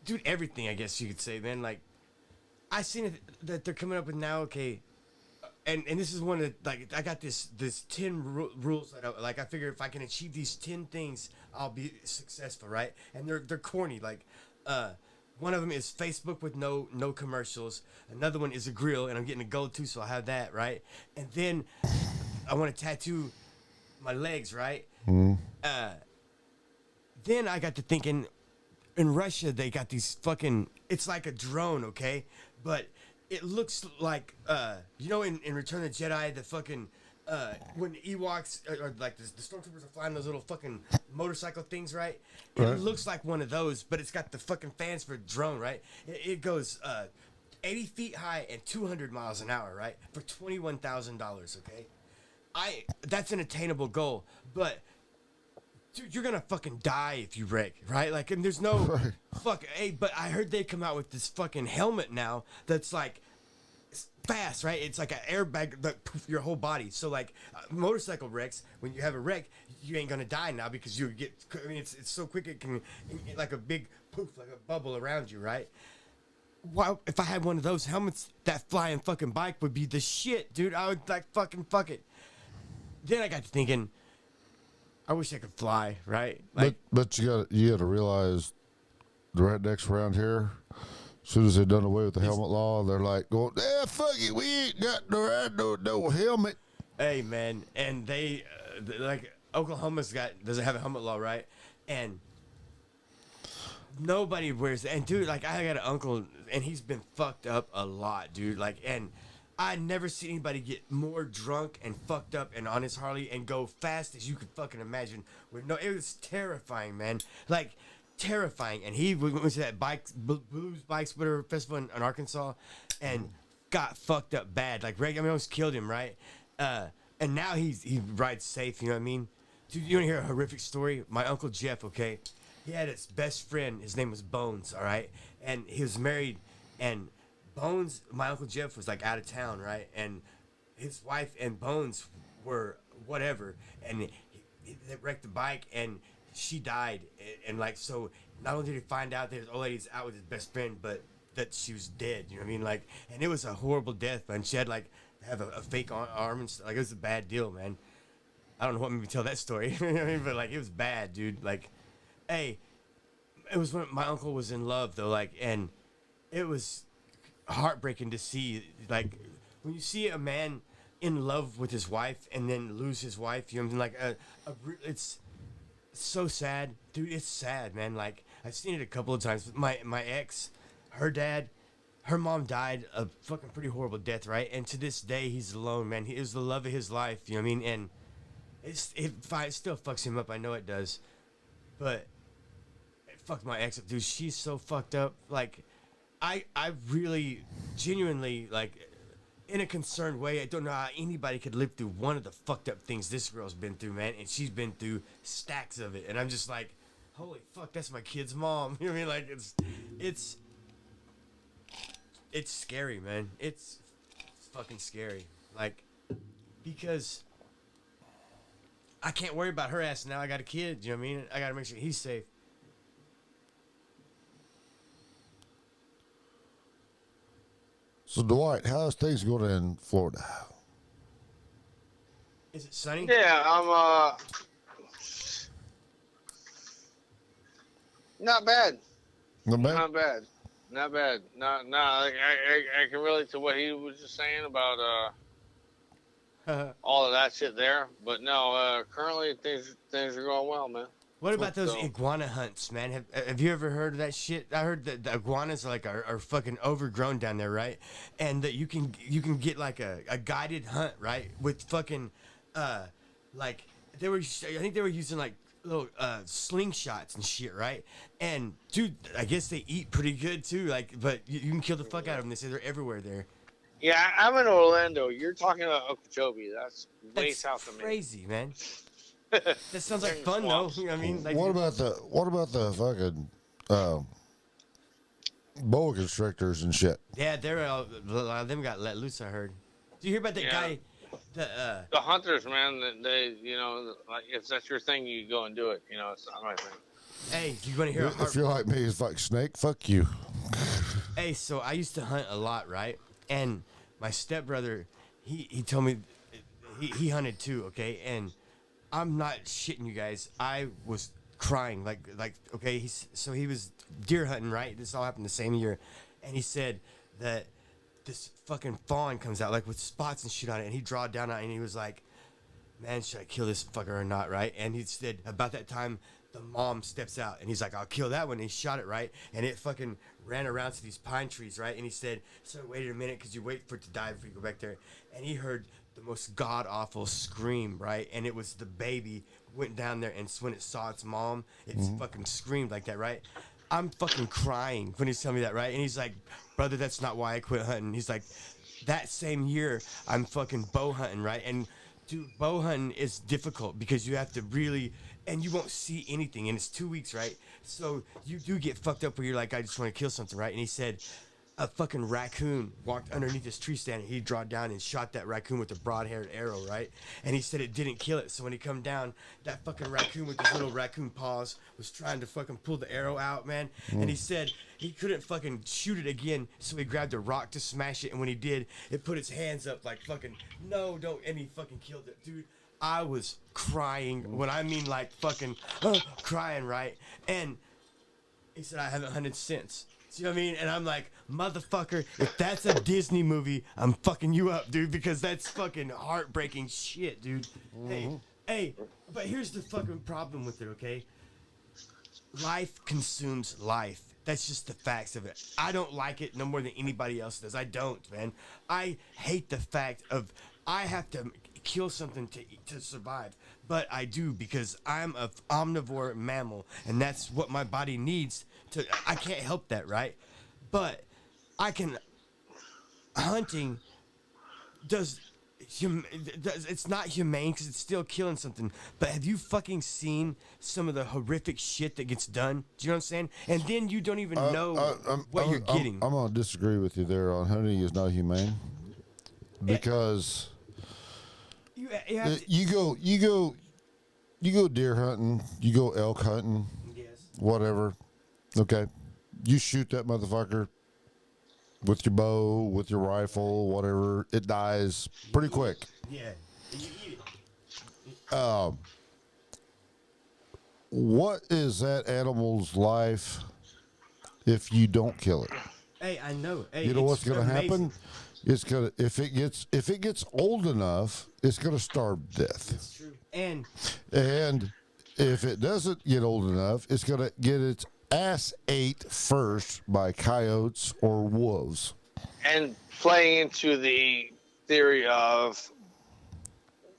S3: dude, everything I guess you could say, man. Like I seen it that they're coming up with now, okay. And this is one of the, like I got this 10 rules that I figure if I can achieve these 10 things, I'll be successful, right? And they're corny, like one of them is Facebook with no commercials. Another one is a grill, and I'm getting a gold too, so I have that, right? And then I want to tattoo my legs, right? Then I got to thinking, in Russia they got these fucking. It's like a drone, okay, but it looks like you know in Return of the Jedi the fucking. When the Ewoks or like the stormtroopers are flying those little fucking motorcycle things, right? It looks like one of those, but it's got the fucking fans for drone, right? It goes 80 feet high and 200 miles an hour, right? For $21,000, okay? That's an attainable goal, but dude, you're gonna fucking die if you wreck, right? Like, and there's no fuck. Hey, but I heard they come out with this fucking helmet now that's like. Fast, right? It's like an airbag that poof your whole body. So like motorcycle wrecks, when you have a wreck, you ain't gonna die now because you get. I mean, it's so quick it can like a big poof, like a bubble around you, right? Wow, if I had one of those helmets, that flying fucking bike would be the shit, dude. I would like fucking fuck it. Then I got to thinking, I wish I could fly, right? Like,
S2: but you got to realize the rednecks around here. As soon as they done away with the helmet law, they're like, "Going, fuck it, we ain't got no helmet."
S3: Hey man, and they like Oklahoma's doesn't have a helmet law, right? And nobody wears it. And dude, like I got an uncle, and he's been fucked up a lot, dude. Like, and I never seen anybody get more drunk and fucked up and on his Harley and go fast as you could fucking imagine. It was terrifying, man. Like. Terrifying, and he went to that blues bike splitter festival in Arkansas, and got fucked up bad. Like, I almost killed him, right? And now he rides safe. You know what I mean? Dude, you want to hear a horrific story? My uncle Jeff, okay, he had his best friend. His name was Bones, all right, and he was married. And Bones, my uncle Jeff, was like out of town, right? And his wife and Bones were whatever, and they wrecked the bike and. she died, and like so. Not only did he find out that his old lady's out with his best friend, but that she was dead. You know what I mean? Like, and it was a horrible death, man. She had like have a fake arm and stuff. Like, it was a bad deal, man. I don't know what made me tell that story. You know what I mean? But like, it was bad, dude. Like, hey, it was when my uncle was in love though. Like, and it was heartbreaking to see. Like, when you see a man in love with his wife and then lose his wife, you know what I mean? Like, it's so sad, dude. It's sad, man. Like, I've seen it a couple of times. My ex, her dad, her mom died a fucking pretty horrible death, right? And to this day, he's alone, man. He is the love of his life. You know what I mean? And it still fucks him up. I know it does, but it fucked my ex up, dude. She's so fucked up. Like, I really, genuinely, like, in a concerned way, I don't know how anybody could live through one of the fucked up things this girl's been through, man. And she's been through stacks of it. And I'm just like, holy fuck, that's my kid's mom. You know what I mean? Like, it's scary, man. It's fucking scary. Like, because I can't worry about her ass now. I got a kid, you know what I mean? I got to make sure he's safe.
S2: So Dwight, how's things going in Florida?
S3: Is it sunny?
S4: Yeah, I'm not bad.
S2: No man.
S4: Not bad. Not bad. I can relate to what he was just saying about all of that shit there. But no, currently things are going well, man.
S3: What about those
S4: So-
S3: iguana hunts, man? Have you ever heard of that shit? I heard that the iguanas are fucking overgrown down there, right? And that you can get like a guided hunt, right? With fucking like I think they were using like little slingshots and shit, right? And dude, I guess they eat pretty good too. Like, but you can kill the fuck out of them. They say they're everywhere there.
S4: Yeah, I'm in Orlando. You're talking about Okeechobee. That's way
S3: That's
S4: south of me.
S3: crazy, man. That sounds like fun though. You know what I mean? Like,
S2: What about the fucking boa constrictors and shit?
S3: yeah, a lot of them got let loose. I heard. Do you hear about that
S4: Yeah.
S3: guy?
S4: The hunters, man, they like if that's your thing, you go and do it. You know, it's not my thing.
S3: Hey, you want to hear a
S2: If you're like me, it's like snake. Fuck you.
S3: Hey, so I used to hunt a lot, right? And my stepbrother, he told me he hunted too, okay? And I'm not shitting you guys. I was crying like okay, he was deer hunting, right? This all happened the same year. And he said that this fucking fawn comes out like with spots and shit on it, and he draw down on it, and he was like, man, should I kill this fucker or not, right? And he said about that time the mom steps out and he's like, I'll kill that one. And he shot it, right? And it fucking ran around to these pine trees, right? And he said, so I waited a minute because you wait for it to die before you go back there. And he heard the most god awful scream, right? And it was the baby went down there, and when it saw its mom, it fucking screamed like that, right? I'm fucking crying when he's telling me that, right? And he's like, brother, that's not why I quit hunting. He's like, that same year I'm fucking bow hunting, right? And dude, bow hunting is difficult because you have to really, and you won't see anything, and it's 2 weeks, right? So you do get fucked up where you're like, I just want to kill something, right? And he said a fucking raccoon walked underneath this tree stand, and he draw down and shot that raccoon with a broad-haired arrow, right? And he said it didn't kill it. So when he come down, that fucking raccoon with his little raccoon paws was trying to fucking pull the arrow out, man. And he said he couldn't fucking shoot it again, so he grabbed a rock to smash it. And when he did, it put its hands up like fucking, no, don't, and he fucking killed it, dude. I was crying. When I mean like fucking crying, right? And he said, I haven't hunted since. You know what I mean? And I'm like, motherfucker, if that's a Disney movie, I'm fucking you up, dude, because that's fucking heartbreaking shit, dude. Hey, but here's the fucking problem with it, okay? Life consumes life. That's just the facts of it. I don't like it no more than anybody else does. I don't, man. I hate the fact of I have to kill something to survive. But I do because I'm an omnivore mammal, and that's what my body needs to. I can't help that, right? But I can. Hunting does. It's not humane because it's still killing something. But have you fucking seen some of the horrific shit that gets done? Do you know what I'm saying? And then you don't even know what you're getting.
S2: I'm gonna disagree with you there on hunting is not humane because
S3: You have to-
S2: you go you go deer hunting, you go elk hunting,
S3: Yes.
S2: whatever. Okay, you shoot that motherfucker with your bow, with your rifle, whatever. It dies pretty quick.
S3: Yeah. And you eat it.
S2: What is that animal's life if you don't kill it?
S3: Hey, I know. Hey,
S2: You know what's
S3: it's
S2: going to
S3: amazing.
S2: happen? It's gonna if it gets old enough, it's gonna starve to death.
S3: It's true. And
S2: if it doesn't get old enough, it's gonna get its ass ate first by coyotes or wolves.
S4: And playing into the theory of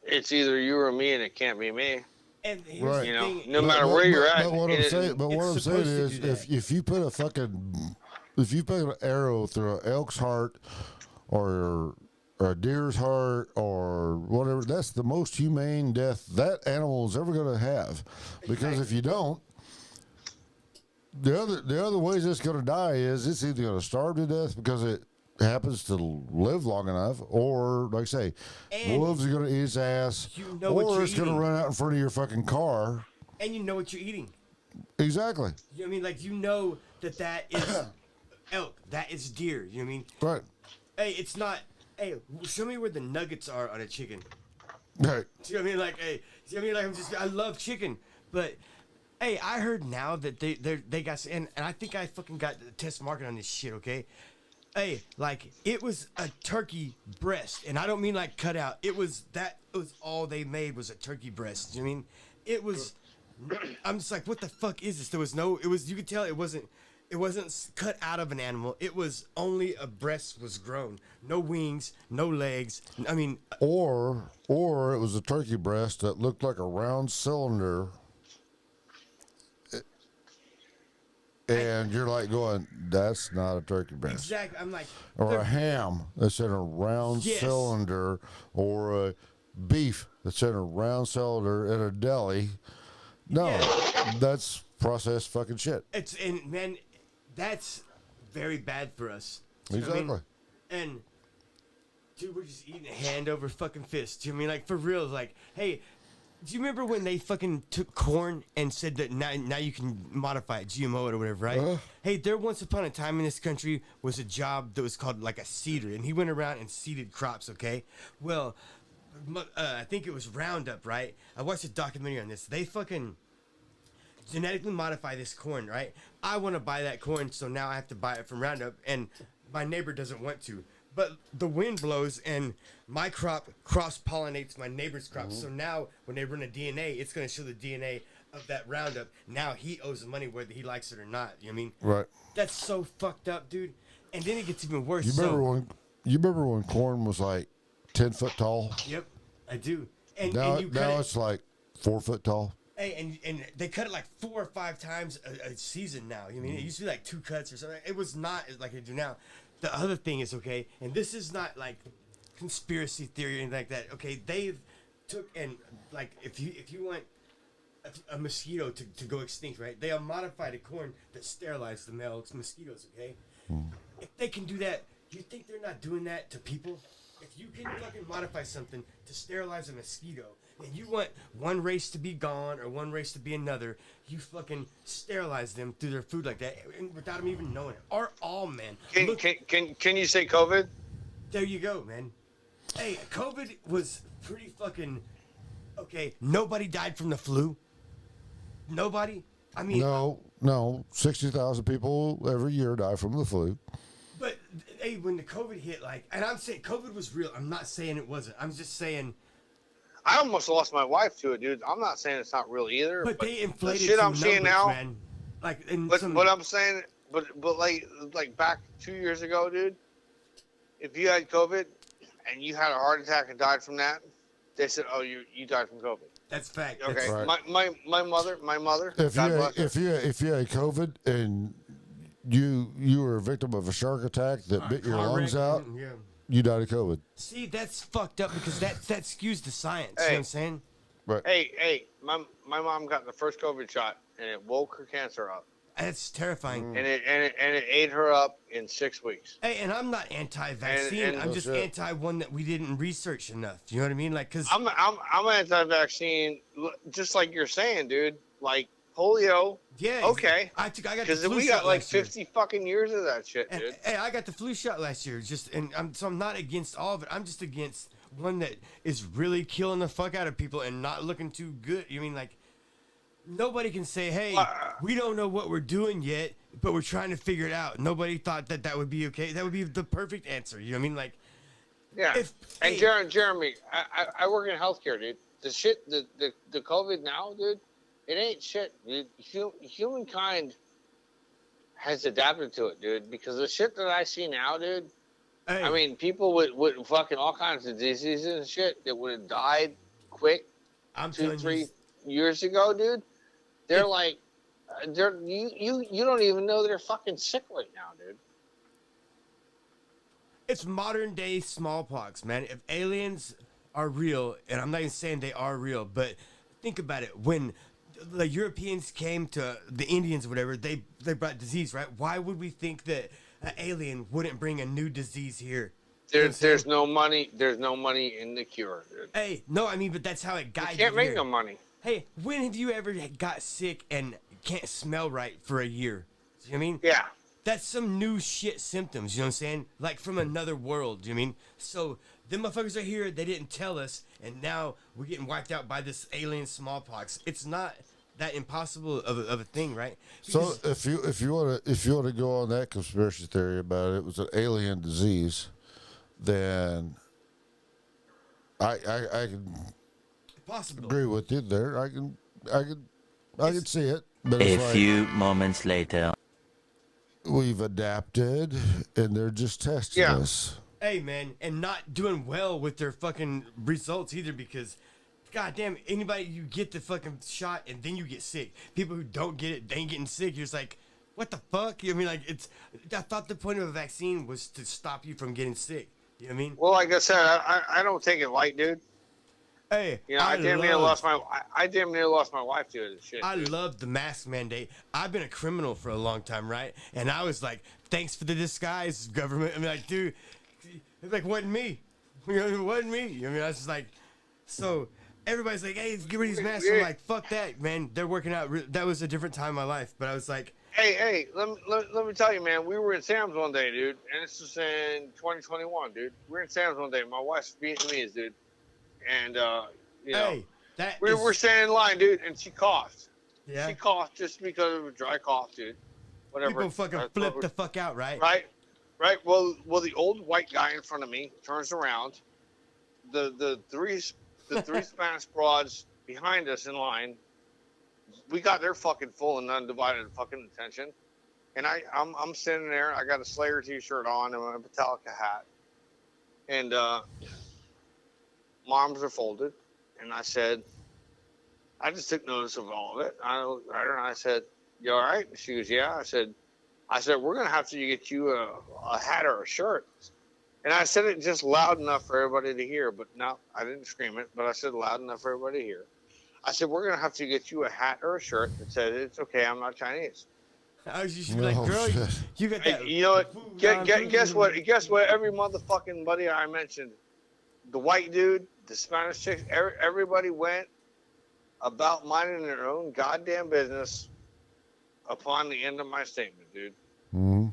S4: it's either you or me, and it can't be me.
S3: and here's
S2: Right.
S3: the
S4: You know,
S3: thing.
S4: no matter where you're at.
S2: But what I'm
S4: it-
S2: saying, but what I'm
S3: it's
S2: saying
S3: supposed to
S2: is,
S3: do that.
S2: if you put a fucking, if you put an arrow through an elk's heart, or a deer's heart, or whatever, that's the most humane death that animal is ever going to have. Because if you don't, the other ways it's going to die is it's either going to starve to death because it happens to live long enough, or like I say,
S3: And
S2: wolves are going to eat its ass,
S3: you know what
S2: or
S3: you're
S2: it's going to
S3: eating.
S2: run out in front of your fucking car.
S3: And you know what you're eating.
S2: Exactly.
S3: You know what I mean? Like, you know that is elk. That is deer. You know what I mean?
S2: Right.
S3: Hey, it's not. Hey, show me where the nuggets are on a chicken.
S2: Right.
S3: Do you know what I mean? Like, hey, do you know what I mean? Like, I love chicken, but hey, I heard now that they got, and I think I fucking got the test market on this shit. Okay. Hey, like, it was a turkey breast, and I don't mean like cut out. It was all they made was a turkey breast. You know what I mean? It was. I'm just like, what the fuck is this? There was no. It was. You could tell it wasn't cut out of an animal. It was only a breast was grown. No wings, no legs. I mean,
S2: Or it was a turkey breast that looked like a round cylinder. And you're like going, that's not a turkey breast.
S3: exactly. I'm like,
S2: Or
S3: they're-
S2: a ham that's in a round
S3: Yes.
S2: cylinder, or a beef that's in a round cylinder in a deli. No, that's processed fucking shit.
S3: It's and man, that's very bad for us. You know what I mean?
S2: Exactly.
S3: And dude, we're just eating hand over fucking fist. Do you know what I mean, like, for real? Like, hey, do you remember when they fucking took corn and said that now you can modify it, GMO it or whatever, right? Hey, there once upon a time in this country was a job that was called like a seeder, and he went around and seeded crops. Okay, well, I think it was Roundup, right? I watched a documentary on this. They fucking genetically modify this corn, right? I want to buy that corn, so now I have to buy it from Roundup, and my neighbor doesn't want to. But the wind blows, and my crop cross-pollinates my neighbor's crop. So now, when they run a DNA, it's going to show the DNA of that Roundup. Now he owes the money whether he likes it or not. You know what I mean?
S2: Right.
S3: That's so fucked up, dude. And then it gets even worse.
S2: You remember when corn was like 10 foot tall?
S3: Yep, I do. And
S2: Now
S3: you cut it.
S2: it's like 4 foot tall.
S3: Hey, and they cut it like 4 or 5 times a season now. You mean it used to be like 2 cuts or something. It was not like they do now. The other thing is, okay, and this is not like conspiracy theory or anything like that. Okay, they've took and like if you want a mosquito to go extinct, right? They have modified a corn that sterilized the male mosquitoes. Okay, if they can do that, you think they're not doing that to people? If you can fucking modify something to sterilize a mosquito, and you want one race to be gone or one race to be another, you fucking sterilize them through their food like that and without them even knowing it. Or all men. Look,
S4: Can you say COVID?
S3: there you go, man. Hey, COVID was pretty fucking okay. Nobody died from the flu. Nobody. I mean,
S2: No. 60,000 people every year die from the flu.
S3: but hey, when the COVID hit, like, and I'm saying COVID was real. I'm not saying it wasn't. I'm just saying.
S4: I almost lost my wife to it, dude. I'm not saying it's not real either.
S3: But they inflated
S4: the shit
S3: some
S4: I'm seeing
S3: numbers,
S4: now.
S3: man. Like, in
S4: But
S3: some,
S4: what I'm saying, but like back 2 years ago, dude. If you had COVID and you had a heart attack and died from that, they said, "Oh, you died from COVID."
S3: that's fact.
S4: Okay,
S3: That's,
S2: Right.
S4: my mother,
S2: If
S4: God
S2: you
S4: bless her.
S2: if you had COVID and you were a victim of a shark attack that bit your
S3: car
S2: lungs
S3: wreck,
S2: out,
S3: yeah.
S2: you died of COVID.
S3: See, that's fucked up because that skews the science. You know
S4: Hey.
S3: what I'm saying?
S2: Right.
S4: Hey, my mom got the first COVID shot and it woke her cancer up.
S3: That's terrifying.
S4: and it ate her up in 6 weeks.
S3: Hey, and I'm not anti-vaccine.
S4: And-
S3: I'm just
S2: That's it.
S3: anti one that we didn't research enough. You know what I mean? Like, cause
S4: I'm anti-vaccine, just like you're saying, dude. Like polio.
S3: yeah,
S4: Okay.
S3: I got the
S4: Because
S3: flu
S4: we
S3: shot
S4: got like
S3: last year.
S4: 50 fucking years of that shit,
S3: And,
S4: dude.
S3: hey, I got the flu shot last year. I'm not against all of it. I'm just against one that is really killing the fuck out of people and not looking too good. You mean like nobody can say, hey, we don't know what we're doing yet, but we're trying to figure it out. Nobody thought that would be okay. That would be the perfect answer. You know what I mean? Like,
S4: Yeah. And
S3: hey,
S4: Jeremy, I work in healthcare, dude. The shit, the COVID now, dude, it ain't shit, dude. Humankind has adapted to it, dude. Because the shit that I see now, dude,
S3: hey,
S4: I mean, people with fucking all kinds of diseases and shit that would have died quick
S3: I'm
S4: 2-3 years ago, dude. They're like, you don't even know they're fucking sick right now, dude.
S3: it's modern day smallpox, man. If aliens are real, and I'm not even saying they are real, but think about it. When the Europeans came to the Indians or whatever, they brought disease, right? Why would we think that an alien wouldn't bring a new disease here?
S4: There's no money. There's no money in the cure, dude.
S3: Hey, no, I mean, but that's how it got
S4: You can't make
S3: here.
S4: no money.
S3: Hey, when have you ever got sick and can't smell right for a year? You know what I mean?
S4: Yeah.
S3: That's some new shit symptoms, you know what I'm saying? Like from another world, you know what I mean? So, them motherfuckers are here, they didn't tell us, and now we're getting wiped out by this alien smallpox. It's not that impossible of a thing, right?
S2: So
S3: Because-
S2: if you want to go on that conspiracy theory about it was an alien disease, then I can
S3: possible.
S2: agree with you there. I can see it. But
S5: A
S2: it's like
S5: few moments later.
S2: we've adapted and they're just testing
S4: Yeah.
S2: us.
S3: Hey, man, and not doing well with their fucking results either because, goddamn, anybody, you get the fucking shot and then you get sick. People who don't get it, they ain't getting sick. You're just like, what the fuck? You know what I mean? Like, I thought the point of a vaccine was to stop you from getting sick. You know what I mean?
S4: Well, like I said, I don't take it light, dude.
S3: Hey,
S4: You know, I damn near lost my wife to this shit.
S3: I
S4: dude.
S3: love the mask mandate. I've been a criminal for a long time, right? And I was like, thanks for the disguise, government. I mean, like, dude, it's like, wasn't me. You know, it wasn't me. You know what I mean? I was just like, so everybody's like, hey, get rid of these masks. I'm like, fuck that, man. They're working out. That was a different time in my life. But I was like,
S4: Hey, let me tell you, man. We were in Sam's one day, dude, and this was in 2021, dude. We were in Sam's one day. My wife's Vietnamese, dude, and you know,
S3: hey, that
S4: we
S3: is-
S4: were standing in line, dude, and she coughed.
S3: yeah.
S4: She coughed just because of a dry cough, dude. Whatever.
S3: People fucking flip the fuck out, right?
S4: Right. Well, the old white guy in front of me turns around. The three Spanish broads behind us in line. We got their fucking full and undivided fucking attention, and I'm sitting there. I got a Slayer t-shirt on and a Metallica hat, and my arms are folded, and I said, I just took notice of all of it. I said, you all right? She goes, yeah. I said, we're gonna have to get you a hat or a shirt. And I said it just loud enough for everybody to hear, but no, I didn't scream it, but I said loud enough for everybody to hear. I said, we're gonna have to get you a hat or a shirt that says it's okay, I'm not Chinese.
S3: I was just be like,
S2: Oh,
S3: girl,
S2: shit.
S3: you got that.
S4: You know what?
S3: food,
S4: Guess
S3: food.
S4: what? Guess what? Every motherfucking buddy I mentioned, the white dude, the Spanish chick, everybody went about minding their own goddamn business upon the end of my statement, dude.
S2: Mhm.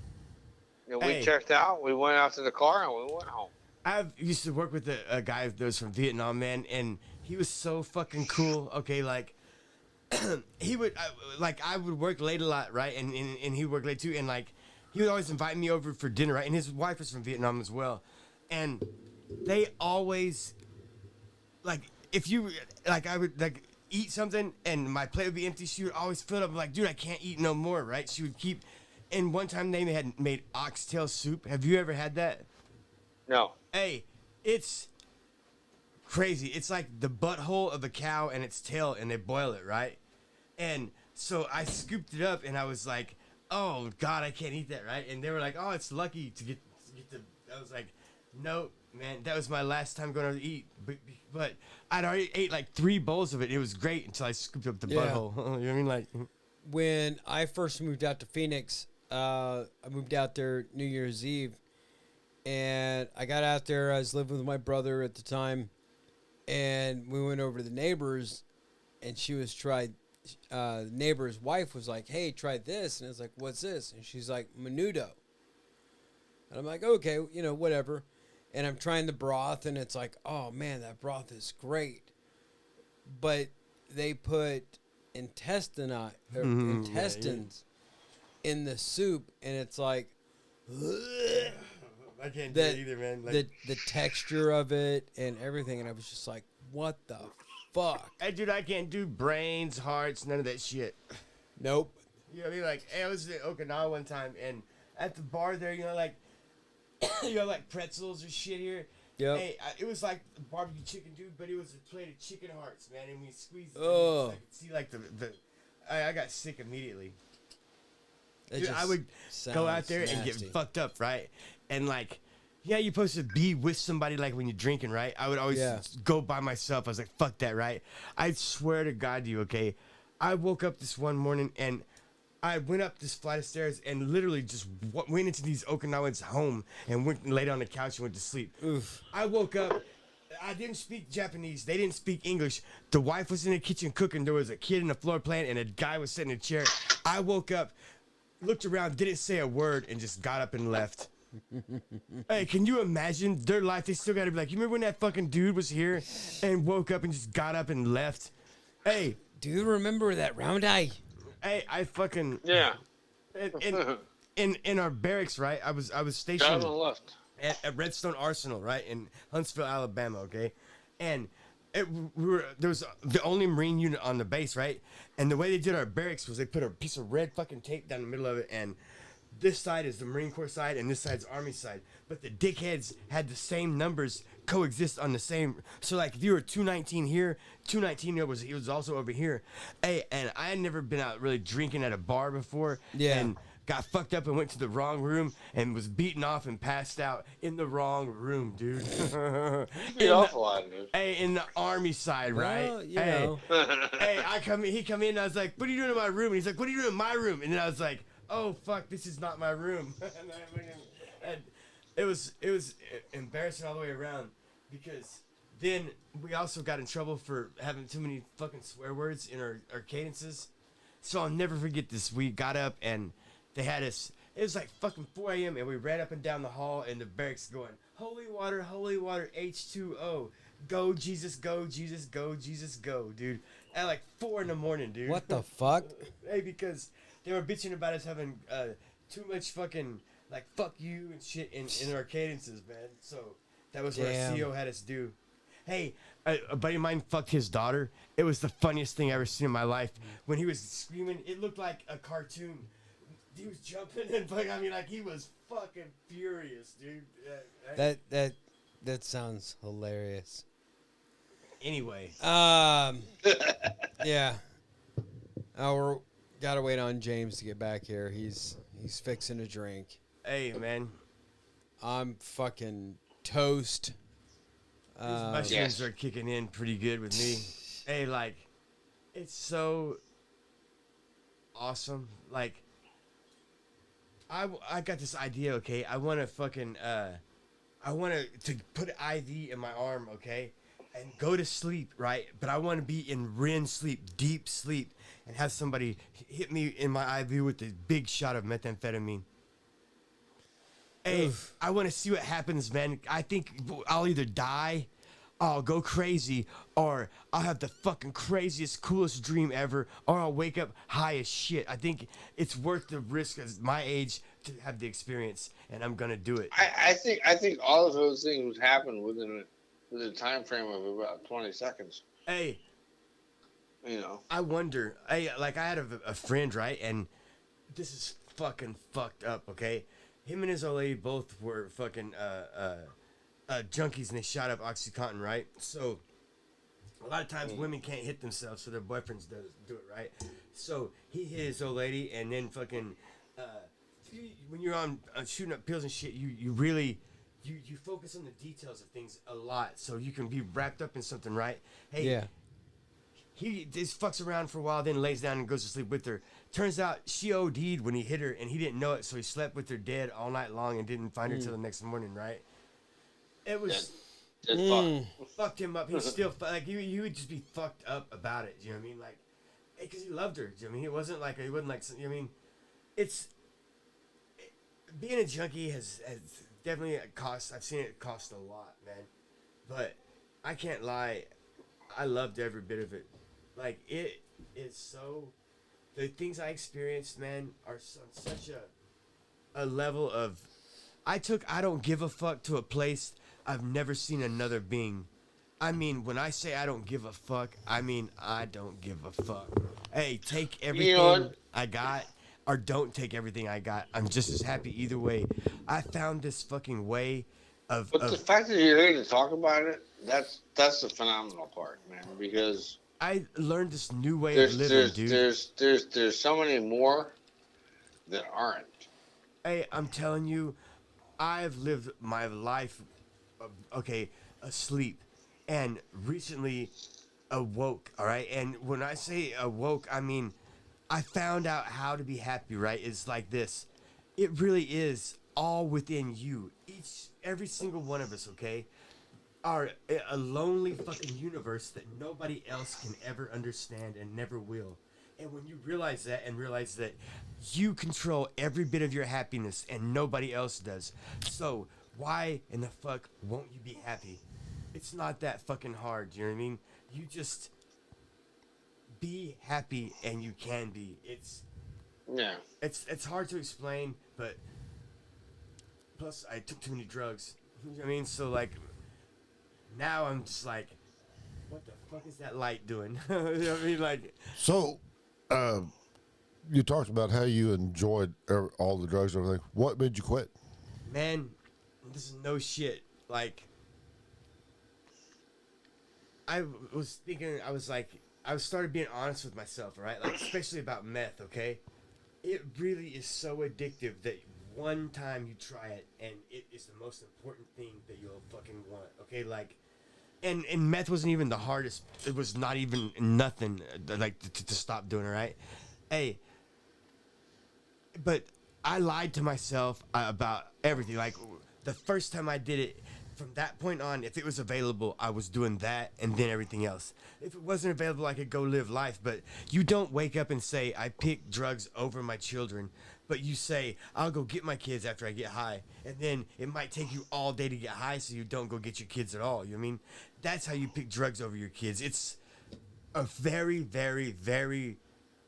S4: And
S3: Hey.
S4: we checked out, we went out to the car, and we went home.
S3: I used to work with a guy that was from Vietnam, man, and he was so fucking cool. Okay, like he would I would work late a lot, right? And he would work late too, and like he would always invite me over for dinner, right? And his wife was from Vietnam as well, and they always like if you like I would like eat something and my plate would be empty. She would always fill it up. I'm like, dude, I can't eat no more, right? She would keep. And one time they had made oxtail soup. Have you ever had that?
S4: No.
S3: Hey, it's crazy. It's like the butthole of a cow and its tail, and they boil it, right? And so I scooped it up, and I was like, "Oh God, I can't eat that," right? And they were like, "Oh, it's lucky to get the." I was like, "No, man, that was my last time going out to eat." But I'd already ate like 3 bowls of it. It was great until I scooped up the
S1: Yeah.
S3: butthole. You know what I mean? Like,
S1: when I first moved out to Phoenix, I moved out there New Year's Eve, and I got out there. I was living with my brother at the time, and we went over to the neighbors, and she was the neighbor's wife was like, "Hey, try this," and I was like, "What's this?" And she's like, "Menudo," and I'm like, "Okay, whatever." And I'm trying the broth, and it's like, "Oh man, that broth is great," but they put intestines in the soup, and it's like
S3: I can't do it either, man. Like,
S1: the texture of it and everything, and I was just like, what the fuck?
S3: hey, dude, I can't do brains, hearts, none of that shit.
S1: Nope.
S3: You know what I mean? Like, hey, I was in Okinawa one time, and at the bar there, like pretzels or shit here.
S1: Yep.
S3: Hey, it was like barbecue chicken, dude, but it was a plate of chicken hearts, man, and we squeezed it.
S1: Oh.
S3: I could see, like, I got sick immediately.
S1: It
S3: Dude,
S1: just
S3: I would go out
S1: sounds
S3: there and get
S1: nasty.
S3: fucked up, right? And, like, yeah, you're supposed to be with somebody, like, when you're drinking, right? I would always go by myself. I was like, fuck that, right? I swear to God to you, okay? I woke up this one morning, and I went up this flight of stairs and literally just went into these Okinawans' home and went and laid on the couch and went to sleep.
S1: Oof.
S3: I woke up. I didn't speak Japanese. They didn't speak English. The wife was in the kitchen cooking. There was a kid in the floor playing, and a guy was sitting in a chair. I woke up, looked around, didn't say a word, and just got up and left. Hey, can you imagine their life? They still got to be like, you remember when that fucking dude was here and woke up and just got up and left? Hey.
S1: Do you remember that round eye?
S3: Hey, I fucking...
S4: Yeah.
S3: In our barracks, right? I was
S4: Down
S3: stationed
S4: on the left.
S3: at Redstone Arsenal, right, in Huntsville, Alabama. Okay, and there was the only Marine unit on the base, right? And the way they did our barracks was they put a piece of red fucking tape down the middle of it, and this side is the Marine Corps side, and this side's Army side. But the dickheads had the same numbers coexist on the same. So like, if you were 219 here, 219 he was also over here. Hey, and I had never been out really drinking at a bar before.
S1: Yeah.
S3: And got fucked up and went to the wrong room and was beaten off and passed out in the wrong room, dude.
S4: Be awful lot, dude.
S3: Hey, in the Army side, right?
S1: Well, you
S3: hey,
S1: know.
S3: hey, he come in, and I was like, "What are you doing in my room?" And he's like, "What are you doing in my room?" And then I was like, "Oh fuck, this is not my room." And it was embarrassing all the way around, because then we also got in trouble for having too many fucking swear words in our cadences. So I'll never forget this. We got up and they had us. It was like fucking 4 a.m. and we ran up and down the hall in the barracks going, holy water, H2O. Go, Jesus, go, Jesus, go, Jesus, go, dude. At like 4 in the morning, dude.
S1: What the fuck?
S3: Hey, because they were bitching about us having too much fucking, like, fuck you and shit in our cadences, man. So that was what our CO had us do. Hey, a buddy of mine fucked his daughter. It was the funniest thing I ever seen in my life. When he was screaming, it looked like a cartoon. He was jumping and fucking, I mean, like, he was fucking furious, dude.
S1: That sounds hilarious.
S3: Anyway.
S1: Yeah. We're gotta wait on James to get back here. He's fixing a drink.
S3: Hey, man.
S1: I'm fucking toast.
S3: These mushrooms are kicking in pretty good with me. Hey, like, it's so awesome. Like, I got this idea, okay? I want to fucking, I want to put an IV in my arm, okay? And go to sleep, right? But I want to be in REM sleep, deep sleep, and have somebody hit me in my IV with a big shot of methamphetamine. Hey, I want to see what happens, man. I think I'll either die, I'll go crazy, or I'll have the fucking craziest, coolest dream ever, or I'll wake up high as shit. I think it's worth the risk at my age to have the experience, and I'm gonna do it.
S4: I think all of those things happen within a time frame of about 20 seconds.
S3: Hey,
S4: you know,
S3: I wonder. I had a friend, right, and this is fucking fucked up. Okay, him and his old lady both were fucking junkies, and they shot up OxyContin, right? So a lot of times women can't hit themselves, so their boyfriends do it, right? So he hit his old lady, and then fucking when you're on shooting up pills and shit, you really you focus on the details of things a lot, so you can be wrapped up in something, right? Hey,
S1: Yeah.
S3: he just fucks around for a while, then lays down and goes to sleep with her. Turns out she OD'd when he hit her, and he didn't know it, so he slept with her dead all night long and didn't find her till the next morning, right? It was fucked him up. He still like he would just be fucked up about it. You know what I mean? Like, because he loved her. You know what I mean? It wasn't like he wasn't like. You know what I mean? Being a junkie has definitely cost. I've seen it cost a lot, man. But I can't lie, I loved every bit of it. Like, it is so. The things I experienced, man, are on such a level of. I took I don't give a fuck to a place I've never seen another being. I mean, when I say I don't give a fuck, I mean I don't give a fuck. Hey, take everything I got, or don't take everything I got. I'm just as happy either way. I found this fucking way of.
S4: But the fact that you're here to talk about it, that's the phenomenal part, man. Because
S3: I learned this new way of living, dude.
S4: There's so many more that aren't.
S3: Hey, I'm telling you, I've lived my life, asleep, and recently awoke, all right? And when I say awoke, I mean, I found out how to be happy, right? It's like this. It really is all within you. Every single one of us, okay, are a lonely fucking universe that nobody else can ever understand and never will. And when you realize that and realize that you control every bit of your happiness and nobody else does, so why in the fuck won't you be happy? It's not that fucking hard, you know what I mean? You just be happy and you can be. It's hard to explain, but plus I took too many drugs. You know what I mean? So like now I'm just like, what the fuck is that light doing? You know what I mean? Like,
S2: So, you talked about how you enjoyed all the drugs and everything. What made you quit?
S3: man, this is no shit. Like, I was thinking, I started being honest with myself, right? Like, especially about meth, okay? It really is so addictive that one time you try it, and it is the most important thing that you'll fucking want, okay? Like, and meth wasn't even the hardest. It was not even nothing, like, to stop doing it, right? Hey, but I lied to myself about everything. Like, the first time I did it, from that point on, if it was available, I was doing that and then everything else. If it wasn't available, I could go live life. But you don't wake up and say, I pick drugs over my children. But you say, I'll go get my kids after I get high. And then it might take you all day to get high, so you don't go get your kids at all. You know what I mean? That's how you pick drugs over your kids. It's a very, very, very...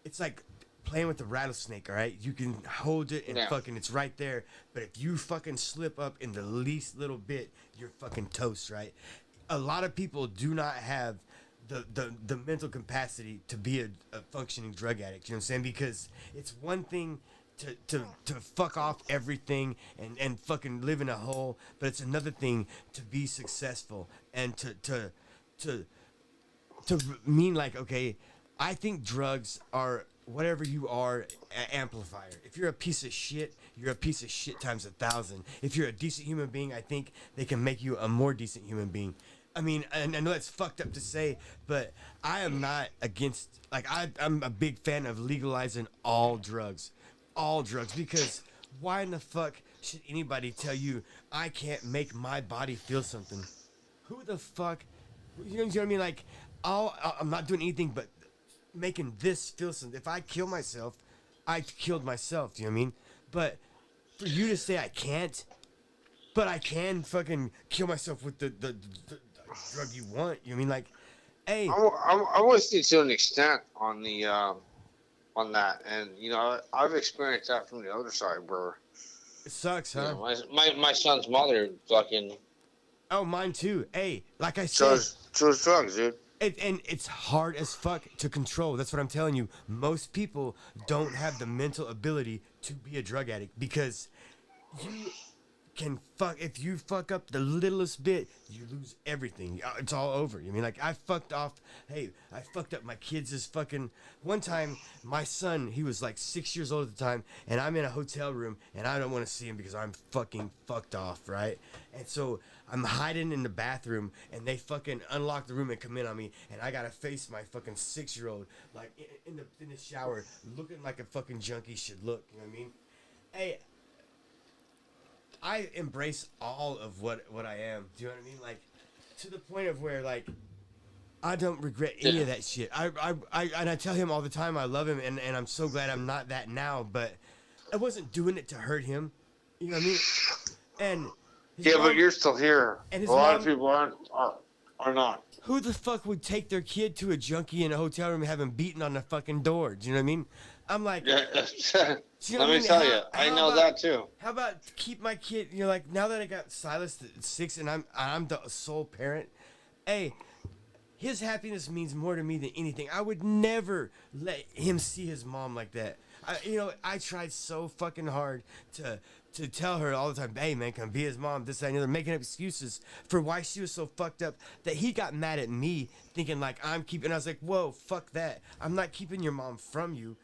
S3: It's like playing with a rattlesnake, all right? You can hold it and fucking, it's right there. But if you fucking slip up in the least little bit, you're fucking toast, right? A lot of people do not have the mental capacity to be a functioning drug addict. You know what I'm saying? Because it's one thing to fuck off everything and fucking live in a hole, but it's another thing to be successful and to mean like, okay, I think drugs are whatever you are, amplifier. If you're a piece of shit, you're a piece of shit times 1,000. If you're a decent human being, I think they can make you a more decent human being. I mean, and I know that's fucked up to say, but I am not against, like, I'm a big fan of legalizing all drugs, because why in the fuck should anybody tell you I can't make my body feel something? Who the fuck, you know what I mean? Like, I'm not doing anything but making this feel something. If I kill myself, I killed myself, you know what I mean? But for you to say I can't, but I can fucking kill myself with the drug you want, you know what I mean? Like, hey,
S4: I was to an extent on the on that, and you know I've experienced that from the other side, bro.
S3: it sucks, huh?
S4: You know, my son's mother fucking.
S3: Oh, mine too. Hey, like I said,
S4: chose drugs, dude.
S3: And it's hard as fuck to control. That's what I'm telling you. Most people don't have the mental ability to be a drug addict because can fuck. If you fuck up the littlest bit, you lose everything. It's all over. You mean like I fucked off? Hey, I fucked up my kids' fucking. One time, my son, he was like 6 years old at the time, and I'm in a hotel room, and I don't want to see him because I'm fucking fucked off, right? And so I'm hiding in the bathroom, and they fucking unlock the room and come in on me, and I gotta face my fucking 6-year-old like in the shower, looking like a fucking junkie should look. You know what I mean? Hey, I embrace all of what I am. Do you know what I mean? Like, to the point of where, like, I don't regret any of that shit. I tell him all the time I love him, and I'm so glad I'm not that now, but I wasn't doing it to hurt him. You know what I mean? And
S4: yeah, but you're still here.
S3: And
S4: A
S3: his
S4: lot
S3: mom-
S4: of people are not.
S3: who the fuck would take their kid to a junkie in a hotel room and have him beaten on the fucking door? Do you know what I mean? I'm like,
S4: Yeah.
S3: do you know
S4: Let
S3: what I
S4: me
S3: mean?
S4: tell you,
S3: How
S4: I know
S3: about-
S4: that too.
S3: How about keep my kid? You know, like now that I got Silas at 6 and I'm the sole parent. Hey, his happiness means more to me than anything. I would never let him see his mom like that. I tried so fucking hard to tell her all the time, hey man, come be his mom, this, that, and the other, making up excuses for why she was so fucked up that he got mad at me, thinking like I'm keeping. I was like, whoa, fuck that. I'm not keeping your mom from you.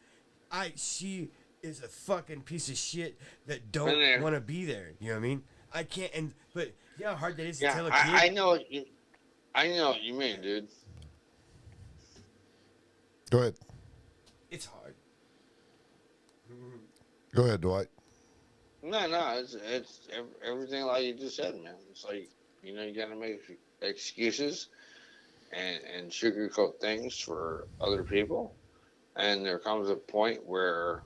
S3: She is a fucking piece of shit that
S4: Been there.
S3: don't want to be there. You know what I mean? I can't. But you know how hard that is to
S4: Yeah,
S3: tell a kid.
S4: I know what you. I know what you mean, dude.
S2: Go ahead.
S3: It's hard.
S2: Go ahead, Dwight.
S4: No, it's everything like you just said, man. It's like, you gotta make excuses and sugarcoat things for other people, and there comes a point where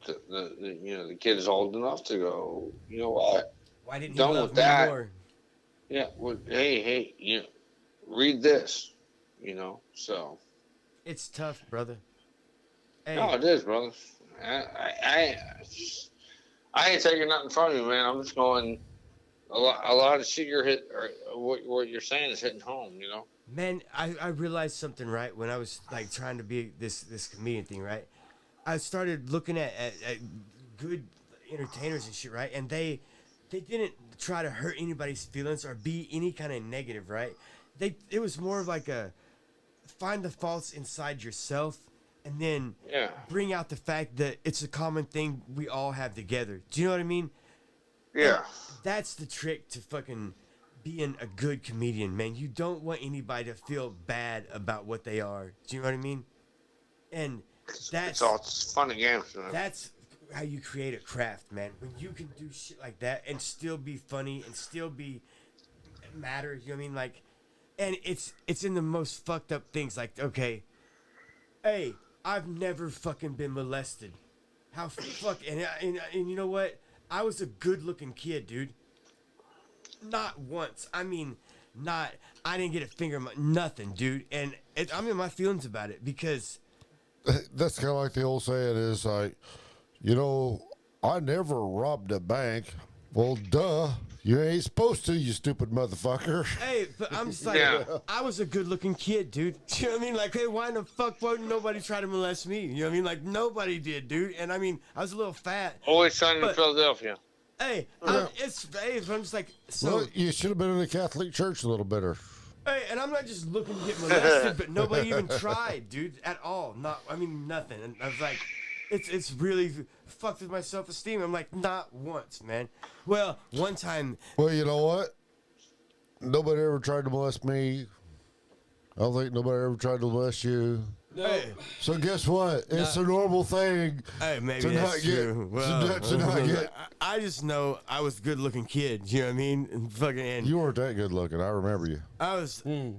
S4: the kid is old enough to go, you know what?
S3: Why didn't he
S4: Done
S3: love
S4: with
S3: me
S4: that.
S3: more?
S4: Yeah, well, hey, read this, so.
S3: It's tough, brother. Hey,
S4: No, it is, brother. I ain't taking nothing from you, man. I'm just going. A lot of shit or what you're saying is hitting home.
S3: man, I realized something, right? When I was like trying to be this comedian thing, right? I started looking at good entertainers and shit, right? And they didn't try to hurt anybody's feelings or be any kind of negative, right? It was more of like a find the faults inside yourself and then
S4: Yeah.
S3: bring out the fact that it's a common thing we all have together. Do you know what I mean?
S4: Yeah.
S3: That's the trick to fucking being a good comedian, man. You don't want anybody to feel bad about what they are. Do you know what I mean? And
S4: It's fun and games, man.
S3: that's how you create a craft, man. When you can do shit like that and still be funny and still be matter, you know what I mean? Like, and it's in the most fucked up things. Like, okay, hey, I've never fucking been molested. How fuck and you know what? I was a good-looking kid, dude. Not once. I mean, I didn't get a finger, nothing, dude. And I'm in my feelings about it because.
S2: That's kind of like the old saying is like, I never robbed a bank. Well, duh. You ain't supposed to, you stupid motherfucker.
S3: Hey, but I'm just like,
S4: Yeah.
S3: I was a good-looking kid, dude. You know what I mean? Like, hey, why in the fuck won't nobody try to molest me? You know what I mean? Like, nobody did, dude. And I mean, I was a little fat.
S4: Always sunny in
S3: But-
S4: Philadelphia.
S3: Hey,
S2: Yeah.
S3: I'm just like, so,
S2: Well, you should have been in the Catholic Church a little better.
S3: hey, and I'm not just looking to get molested, but nobody even tried, dude, at all. Nothing. And I was like, it's really fucked with my self-esteem. I'm like, not once, man. Well, one time,
S2: Well, you know what? Nobody ever tried to molest me. I don't think nobody ever tried to molest you.
S1: No.
S3: hey,
S2: So guess what? It's a normal thing.
S3: hey, maybe
S2: To
S3: that's
S2: not get-
S3: true.
S2: to not get-
S3: I just know I was a good-looking kid. You know what I mean? And fucking, and
S2: You weren't that good looking. I remember you.
S3: I was,
S2: You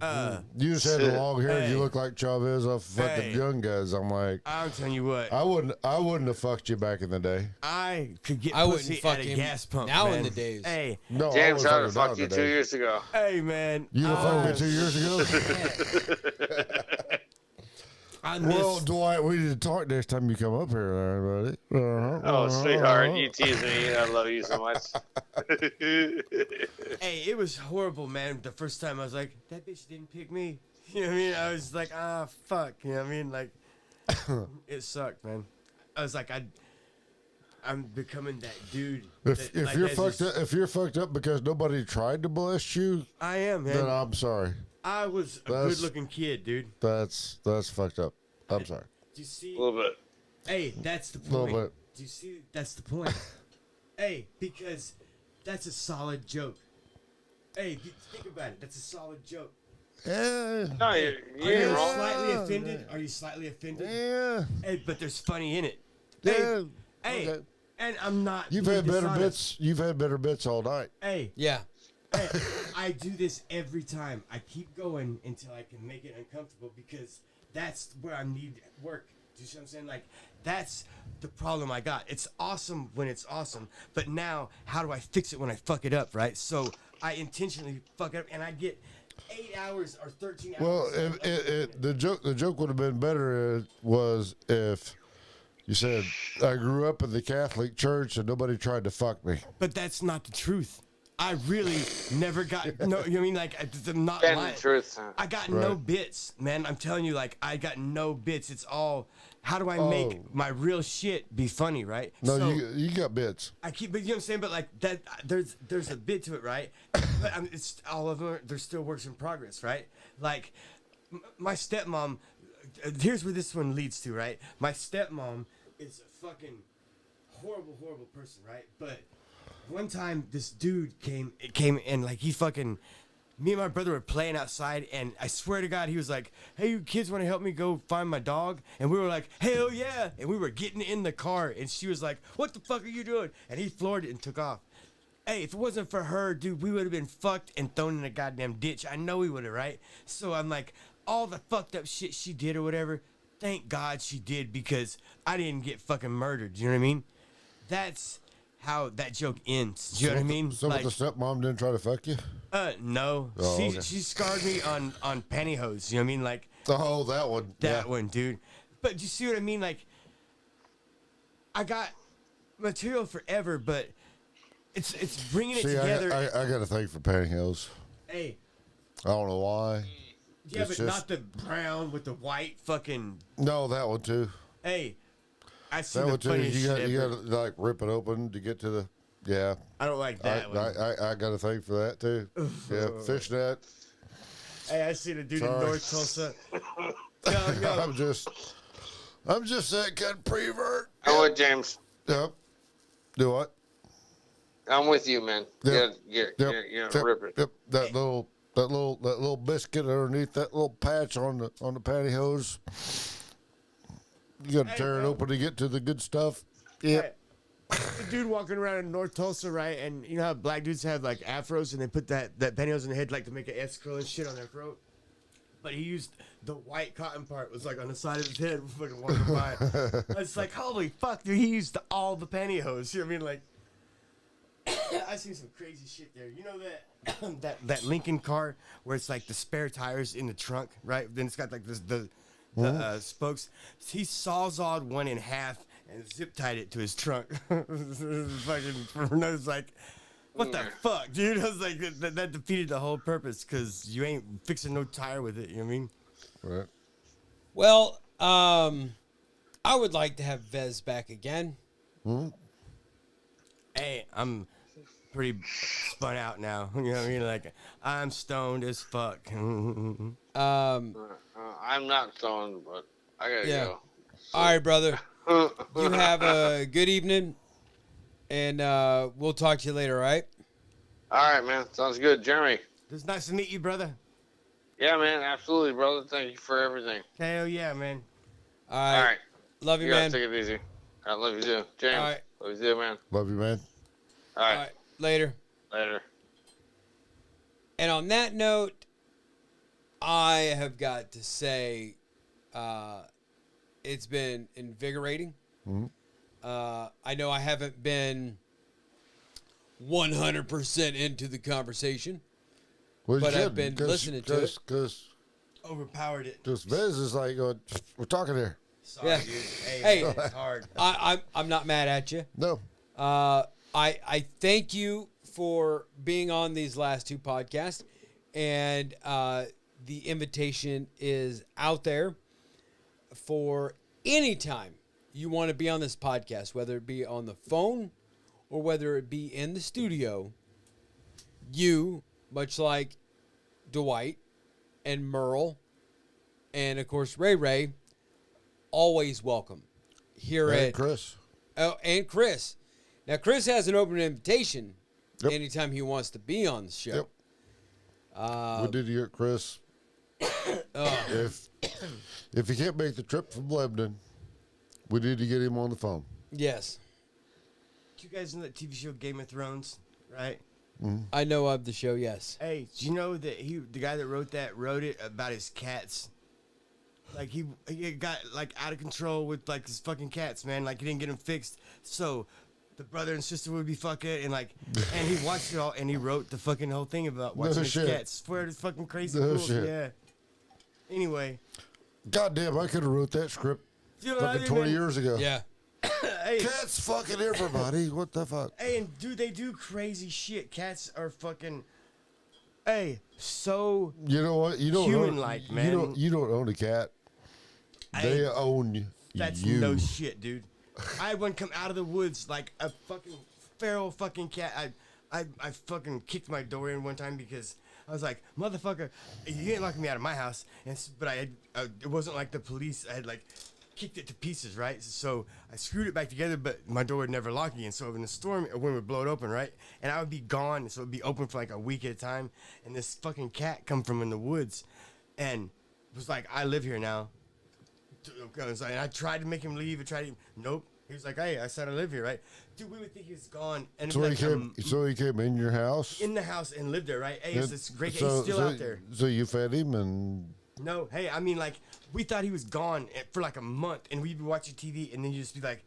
S2: just had the long hair.
S3: Hey.
S2: You look like Chavez off fucking
S3: Hey.
S2: Young Guys. I'm like,
S3: I'm telling you what,
S2: I wouldn't have fucked you back in the day.
S3: I could get
S1: I wouldn't
S3: pussy
S1: fuck
S3: at a
S1: him
S3: gas pump
S1: now in
S3: man.
S1: the days.
S3: Hey,
S2: No,
S4: James,
S2: I
S4: I would
S2: was
S4: have fucked you 2 years ago.
S3: hey, man.
S2: You
S3: I
S2: fucked me
S3: was-
S2: 2 years ago.
S3: I miss,
S2: Well, Dwight, we need to talk next time you come up here, there, buddy.
S4: Oh, sweetheart, you tease me. I love you so much.
S3: hey, it was horrible, man. The first time I was like, that bitch didn't pick me. You know what I mean? I was like, fuck. You know what I mean? Like, it sucked, man. I was like, I I'm becoming that dude.
S2: If
S3: that, like,
S2: you're
S3: has
S2: fucked
S3: this-
S2: up, if you're fucked up because nobody tried to molest you,
S3: I am, man.
S2: then I'm sorry.
S3: I was a
S2: That's-
S3: good-looking kid, dude.
S2: That's fucked up. I'm sorry.
S3: Do you see?
S4: A little bit.
S3: Hey, that's the
S2: Little
S3: point.
S2: bit.
S3: Do you see? That's the point. Hey, because that's a solid joke. Hey, think about it. That's a solid joke.
S2: Yeah.
S4: No,
S3: Are
S4: you're
S3: you
S4: wrong.
S3: slightly offended? Are you slightly offended?
S2: Yeah.
S3: Hey, but there's funny in it.
S2: Yeah.
S3: Hey,
S2: Okay.
S3: and I'm not.
S2: You've
S3: being
S2: had better
S3: dishonest.
S2: bits. You've had better bits all night.
S3: Hey,
S1: Yeah.
S3: hey, I do this every time. I keep going until I can make it uncomfortable because that's where I need work. Do you see what I'm saying? Like, that's the problem I got. It's awesome when it's awesome, but now how do I fix it when I fuck it up, right? So I intentionally fuck it up, and I get 8 hours or 13 hours.
S2: Well,
S3: of-
S2: the joke would have been better was if you said I grew up in the Catholic Church and nobody tried to fuck me.
S3: But that's not the truth. I really never got no. You know what I mean? Like I'm not
S4: Bend
S3: lying.
S4: the truth. Huh?
S3: I got no
S2: Right.
S3: bits, man. I'm telling you, like I got no bits. It's all how do I
S2: Oh.
S3: make my real shit be funny, right?
S2: No,
S3: So,
S2: you got bits.
S3: I keep, but you know what I'm saying. But like that, there's a bit to it, right? But it's all of them. They're still works in progress, right? Like my stepmom. Here's where this one leads to, right? My stepmom is a fucking horrible person, right? But one time this dude came and like he fucking. Me and my brother were playing outside, and I swear to God, he was like, "Hey, you kids want to help me go find my dog?" And we were like, "Hell yeah!" And we were getting in the car, and she was like, "What the fuck are you doing?" And he floored it and took off. Hey, if it wasn't for her, dude, we would have been fucked and thrown in a goddamn ditch. I know we would have, right? So I'm like, all the fucked up shit she did or whatever, thank God she did because I didn't get fucking murdered. You know what I mean? That's how that joke ends. You know what I mean?
S2: So
S3: Like,
S2: the stepmom didn't try to fuck you?
S3: no.
S2: Oh,
S3: she
S2: okay.
S3: she scarred me on pantyhose. You know what I mean? Like
S2: Oh, that one.
S3: that
S2: Yeah.
S3: one, dude. But you see what I mean? Like I got material forever, but it's bringing it
S2: See,
S3: together.
S2: I got a thing for pantyhose.
S3: Hey,
S2: I don't know why.
S3: yeah,
S2: It's
S3: but
S2: just-
S3: not the brown with the white fucking.
S2: No, that one too.
S3: Hey, I see
S2: That
S3: the
S2: one too.
S3: funniest
S2: You
S3: shit
S2: got
S3: ever.
S2: to like rip it open to get to the. Yeah.
S3: I don't like that one.
S2: I got a thing for that too. Yeah, fishnet.
S3: Hey, I seen a dude
S2: Sorry.
S3: in North Tulsa. Yo,
S2: I'm just that kind of prevert.
S4: I'm with James.
S2: Yep. Do what?
S4: I'm with you, man.
S2: Yep.
S4: You're
S2: Yep.
S4: rip it.
S2: Yep. That little biscuit underneath that little patch on the pantyhose. You got to
S3: Hey,
S2: tear it
S3: bro.
S2: open to get to the good stuff.
S3: Hey,
S2: Yep.
S3: the dude walking around in North Tulsa, right? And you know how black dudes have like afros and they put that pantyhose in the head like to make an S curl and shit on their throat? But he used the white cotton part was like on the side of his head fucking walking by. I was like, holy fuck, dude, he used all the pantyhose. You know what I mean? Like I seen some crazy shit there. You know that that Lincoln car where it's like the spare tires in the trunk, right? Then it's got like the spokes. He sawzawed one in half and zip tied it to his trunk. Fucking, I was like, what the fuck, dude? I was like, that defeated the whole purpose because you ain't fixing no tire with it. You know what I mean?
S2: Right.
S1: Well, I would like to have Vez back again.
S3: Hey, I'm pretty spun out now. You know what I mean? Like, I'm stoned as fuck.
S1: Um,
S4: I'm not stoned, but I gotta
S1: Yeah.
S4: go.
S1: all right, brother. You have a good evening, and we'll talk to you later, all right?
S4: All right, man. Sounds good, Jeremy.
S3: It's nice to meet you, brother.
S4: Yeah, man. Absolutely, brother. Thank you for everything.
S3: Hell yeah, man.
S1: All
S4: All
S1: right.
S4: right.
S1: Love you,
S4: You
S1: man.
S4: gotta take it easy. I love you too, James.
S1: All right.
S4: Love you too, man.
S2: Love you, man.
S4: All right.
S1: All right. Later.
S4: Later.
S1: And on that note, I have got to say it's been invigorating. I know I haven't been 100% into the conversation,
S2: Well,
S1: but I've been listening to it.
S2: Because
S3: Overpowered it.
S2: Vez is like, we're talking here.
S3: Sorry,
S1: Yeah.
S3: dude.
S1: Hey.
S3: It's hard.
S1: I'm not mad at you.
S2: No.
S1: I thank you for being on these last two podcasts, and the invitation is out there for any time you want to be on this podcast, whether it be on the phone or whether it be in the studio, you, much like Dwight and Merle, and of course Ray, always welcome here
S2: And
S1: at
S2: Chris.
S1: Oh, and Chris. Now Chris has an open invitation
S2: Yep.
S1: anytime he wants to be on the show.
S2: Yep. We did get Chris. If he can't make the trip from Lebanon, we need to get him on the phone.
S1: Yes,
S3: Do you guys know that TV show Game of Thrones, right?
S1: I know of the show. Yes.
S3: Hey, do you know that the guy that wrote it about his cats? Like he got like out of control with like his fucking cats, man. Like he didn't get them fixed, so the brother and sister would be fucking and like, and he watched it all and he wrote the fucking whole thing about watching his
S2: shit.
S3: cats. Swear it's fucking crazy.
S2: No
S3: Cool.
S2: shit.
S3: Yeah. Anyway,
S2: Goddamn, I could have wrote that script
S3: you know what I
S2: fucking
S3: mean,
S2: 20
S3: man?
S2: years ago.
S1: Yeah.
S3: Hey,
S2: Cats fucking everybody. What the fuck?
S3: hey, and dude, they do crazy shit. Cats are fucking. Hey, so
S2: You know what? You don't
S3: Human-like,
S2: own,
S3: man.
S2: You don't own a cat.
S3: Hey,
S2: They own
S3: that's
S2: you.
S3: no shit, dude. I had one come out of the woods like a fucking feral fucking cat. I fucking kicked my door in one time because I was like, motherfucker, you ain't locking me out of my house. But I had, it wasn't like the police. I had like kicked it to pieces, right? So I screwed it back together, but my door would never lock again. So in the storm, a wind would blow it open, right? And I would be gone, so it would be open for like a week at a time. And this fucking cat come from in the woods, and was like, I live here now. And I tried to make him leave. Nope. He was like, hey, I said I live here, right? Dude, we would think he was gone. And
S2: So,
S3: like,
S2: he came in your house?
S3: in the house and lived there, right? Hey, it's this great cat.
S2: So-
S3: He's still
S2: so-
S3: out there.
S2: So you fed him and...
S3: No, hey, I mean, like, we thought he was gone for like a month, and we'd be watching TV, and then you'd just be like,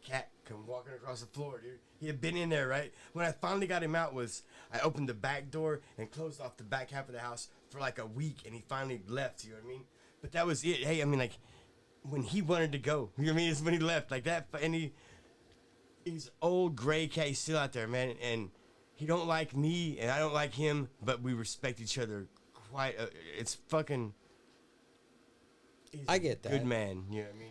S3: cat come walking across the floor, dude. He had been in there, right? When I finally got him out was I opened the back door and closed off the back half of the house for like a week, and he finally left, you know what I mean? But that was it. Hey, I mean, like, when he wanted to go, you know what I mean? It's when he left, like that, and he's old gray cat, he's still out there, man, and he don't like me, and I don't like him, but we respect each other quite, it's fucking... He's
S1: I get
S3: a good
S1: that.
S3: man, you know what I mean?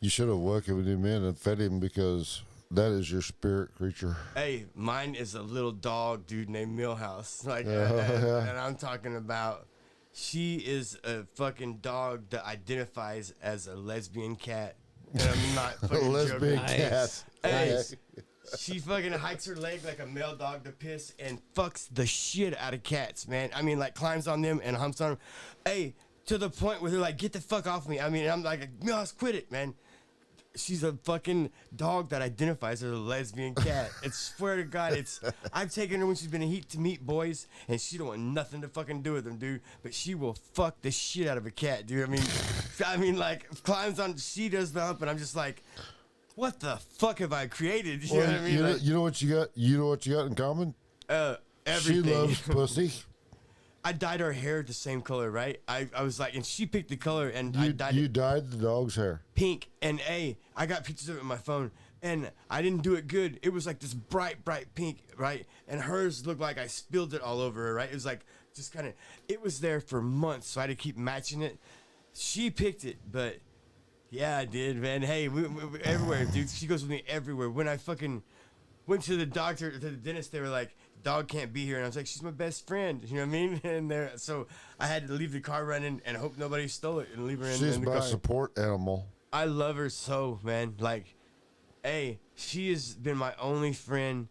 S2: You should have welcomed him in and fed him because that is your spirit creature.
S3: Hey, mine is a little dog, dude, named Millhouse. Like,
S2: Yeah.
S3: and I'm talking about, she is a fucking dog that identifies as a lesbian cat. And I'm not
S2: A
S3: fucking
S2: lesbian
S3: joking.
S2: cat.
S3: Hey,
S1: Nice.
S3: she fucking hikes her leg like a male dog to piss and fucks the shit out of cats, man. I mean, like, climbs on them and humps on them. Hey, to the point where they're like, get the fuck off me. I mean, I'm like, no, quit it, man. She's a fucking dog that identifies as a lesbian cat. It's swear to God, I've taken her when she's been in heat to meet boys, and she don't want nothing to fucking do with them, dude. But she will fuck the shit out of a cat, dude. I mean, like, climbs on, she does the hump, and I'm just like, what the fuck have I created? You know what I mean? Like,
S2: you know what you got? You know what you got in common?
S3: everything.
S2: She loves pussy.
S3: I dyed her hair the same color, right? I was like, and she picked the color, and I
S2: You,
S3: dyed
S2: you
S3: it
S2: dyed the dog's hair.
S3: pink. And I got pictures of it on my phone, and I didn't do it good. It was like this bright pink, right? And hers looked like I spilled it all over her, right? It was like just kind of, it was there for months, so I had to keep matching it. She picked it, but yeah, I did, man. Hey, we everywhere, dude. She goes with me everywhere. When I fucking went to the doctor, to the dentist, they were like, dog can't be here, and I was like, she's my best friend, you know what I mean? And so I had to leave the car running and hope nobody stole it and leave her in
S2: She's
S3: the
S2: my
S3: car.
S2: support animal.
S3: I love her so, man. Like, hey, she has been my only friend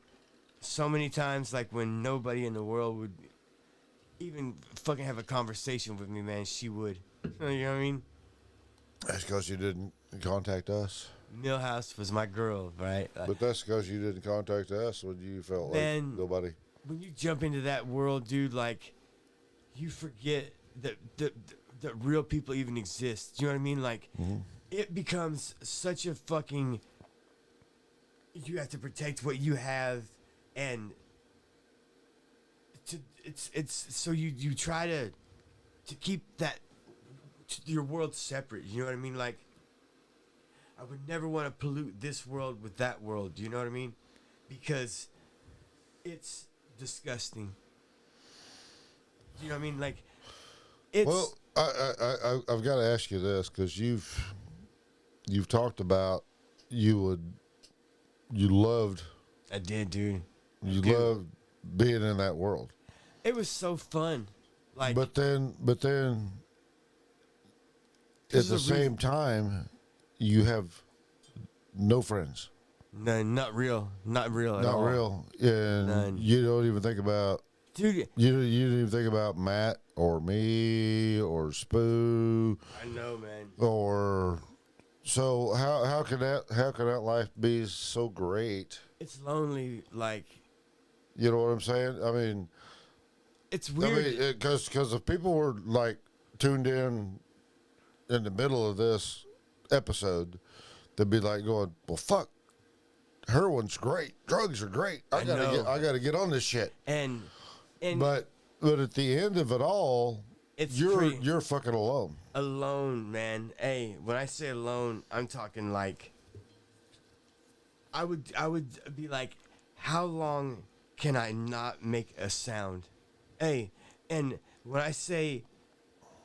S3: so many times, like when nobody in the world would even fucking have a conversation with me, man, she would. You know what I mean?
S2: That's because you didn't contact us.
S3: Millhouse was my girl, right? Like,
S2: But that's because you didn't contact us when you felt
S3: Man.
S2: like nobody.
S3: when you jump into that world, dude, like, you forget that real people even exist. Do you know what I mean? Like, it becomes such a fucking. You have to protect what you have, and it's so you try to keep that your world separate. You know what I mean? Like, I would never want to pollute this world with that world. Do you know what I mean? Because it's disgusting. Do you know what I mean? Like, it's
S2: Well, I've got to ask you this because you've talked about you loved,
S3: I did, dude.
S2: you
S3: Dude.
S2: loved being in that world.
S3: It was so fun. Like,
S2: But then at
S3: There's
S2: the
S3: a
S2: same time, you have no friends.
S3: no, not real at
S2: Not
S3: all.
S2: real. And
S3: None.
S2: you don't even think about,
S3: Dude,
S2: you don't even think about Matt or me or Spoo
S3: I know, man.
S2: or, so how can that life be so great?
S3: It's lonely. Like,
S2: You know what I'm saying? I mean,
S3: it's weird.
S2: because if people were like tuned in the middle of this episode, they'd be like going, "Well, fuck, heroin's great, drugs are great. I gotta get on this shit."
S3: and
S2: But at the end of it all,
S3: It's
S2: you're fucking alone.
S3: alone, man. Hey, when I say alone, I'm talking like I would be like, how long can I not make a sound? Hey, and when I say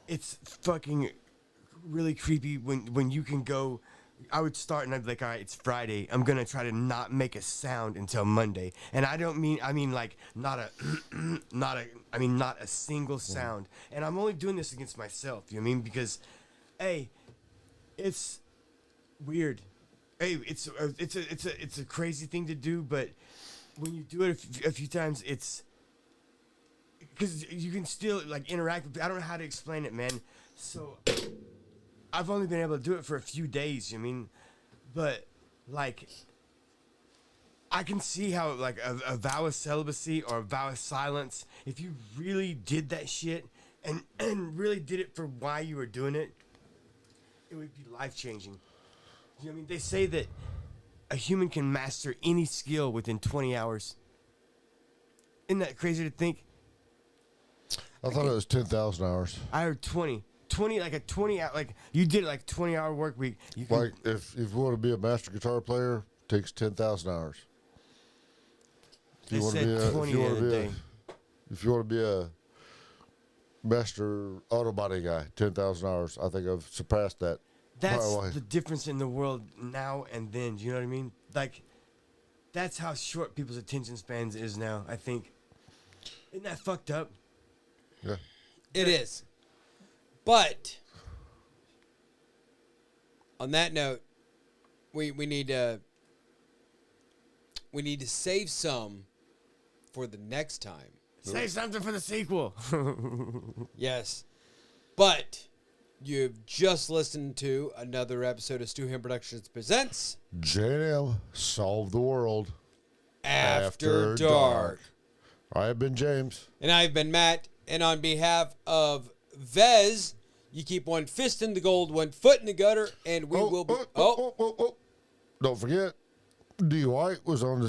S3: it's fucking really creepy when you can go, I would start and I'd be like, all right, it's Friday. I'm gonna try to not make a sound until Monday. And I mean like not a single sound. And I'm only doing this against myself. You know what I mean? Because, hey, it's weird. Hey, it's a crazy thing to do, but when you do it a few times, it's because you can still like interact with. I don't know how to explain it, man. So I've only been able to do it for a few days. You know what I mean? But like, I can see how like a vow of celibacy or a vow of silence, if you really did that shit and really did it for why you were doing it, it would be life changing. You know what I mean? They say that a human can master any skill within 20 hours. Isn't that crazy to think?
S2: I thought it was 10,000 hours.
S3: I heard 20. 20, like a 20 hour, like you did like 20-hour work week. You can,
S2: Like if you want to be a master guitar player, it takes 10,000 hours. If
S3: they
S2: you want to
S3: said
S2: be
S3: 20 the other day.
S2: if you want to be a master auto body guy, 10,000 hours. I think I've surpassed that.
S3: That's
S2: by a way.
S3: the difference in the world now and then. Do you know what I mean? Like, that's how short people's attention spans is now, I think. Isn't that fucked up?
S2: Yeah.
S1: It is. But on that note, we need to save some for the next time.
S3: Say something for the sequel.
S1: Yes. But you've just listened to another episode of Stu Ham Productions Presents
S2: J&M Solve the World
S1: After Dark.
S2: I have been James.
S1: And I've been Matt. And on behalf of Vez, you keep one fist in the gold, one foot in the gutter, and we will be...
S2: Don't forget, Dwight was on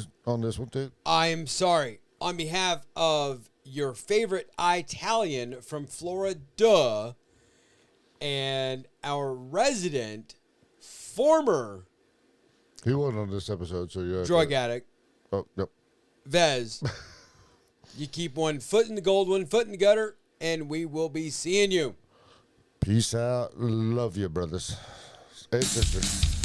S2: this one too.
S1: I am sorry. On behalf of your favorite Italian from Florida and our resident former
S2: He wasn't on this episode, so yeah.
S1: drug addict,
S2: Oh, yep.
S1: Vez, you keep one foot in the gold, one foot in the gutter, and we will be seeing you.
S2: Peace out. Love you, brothers and sisters.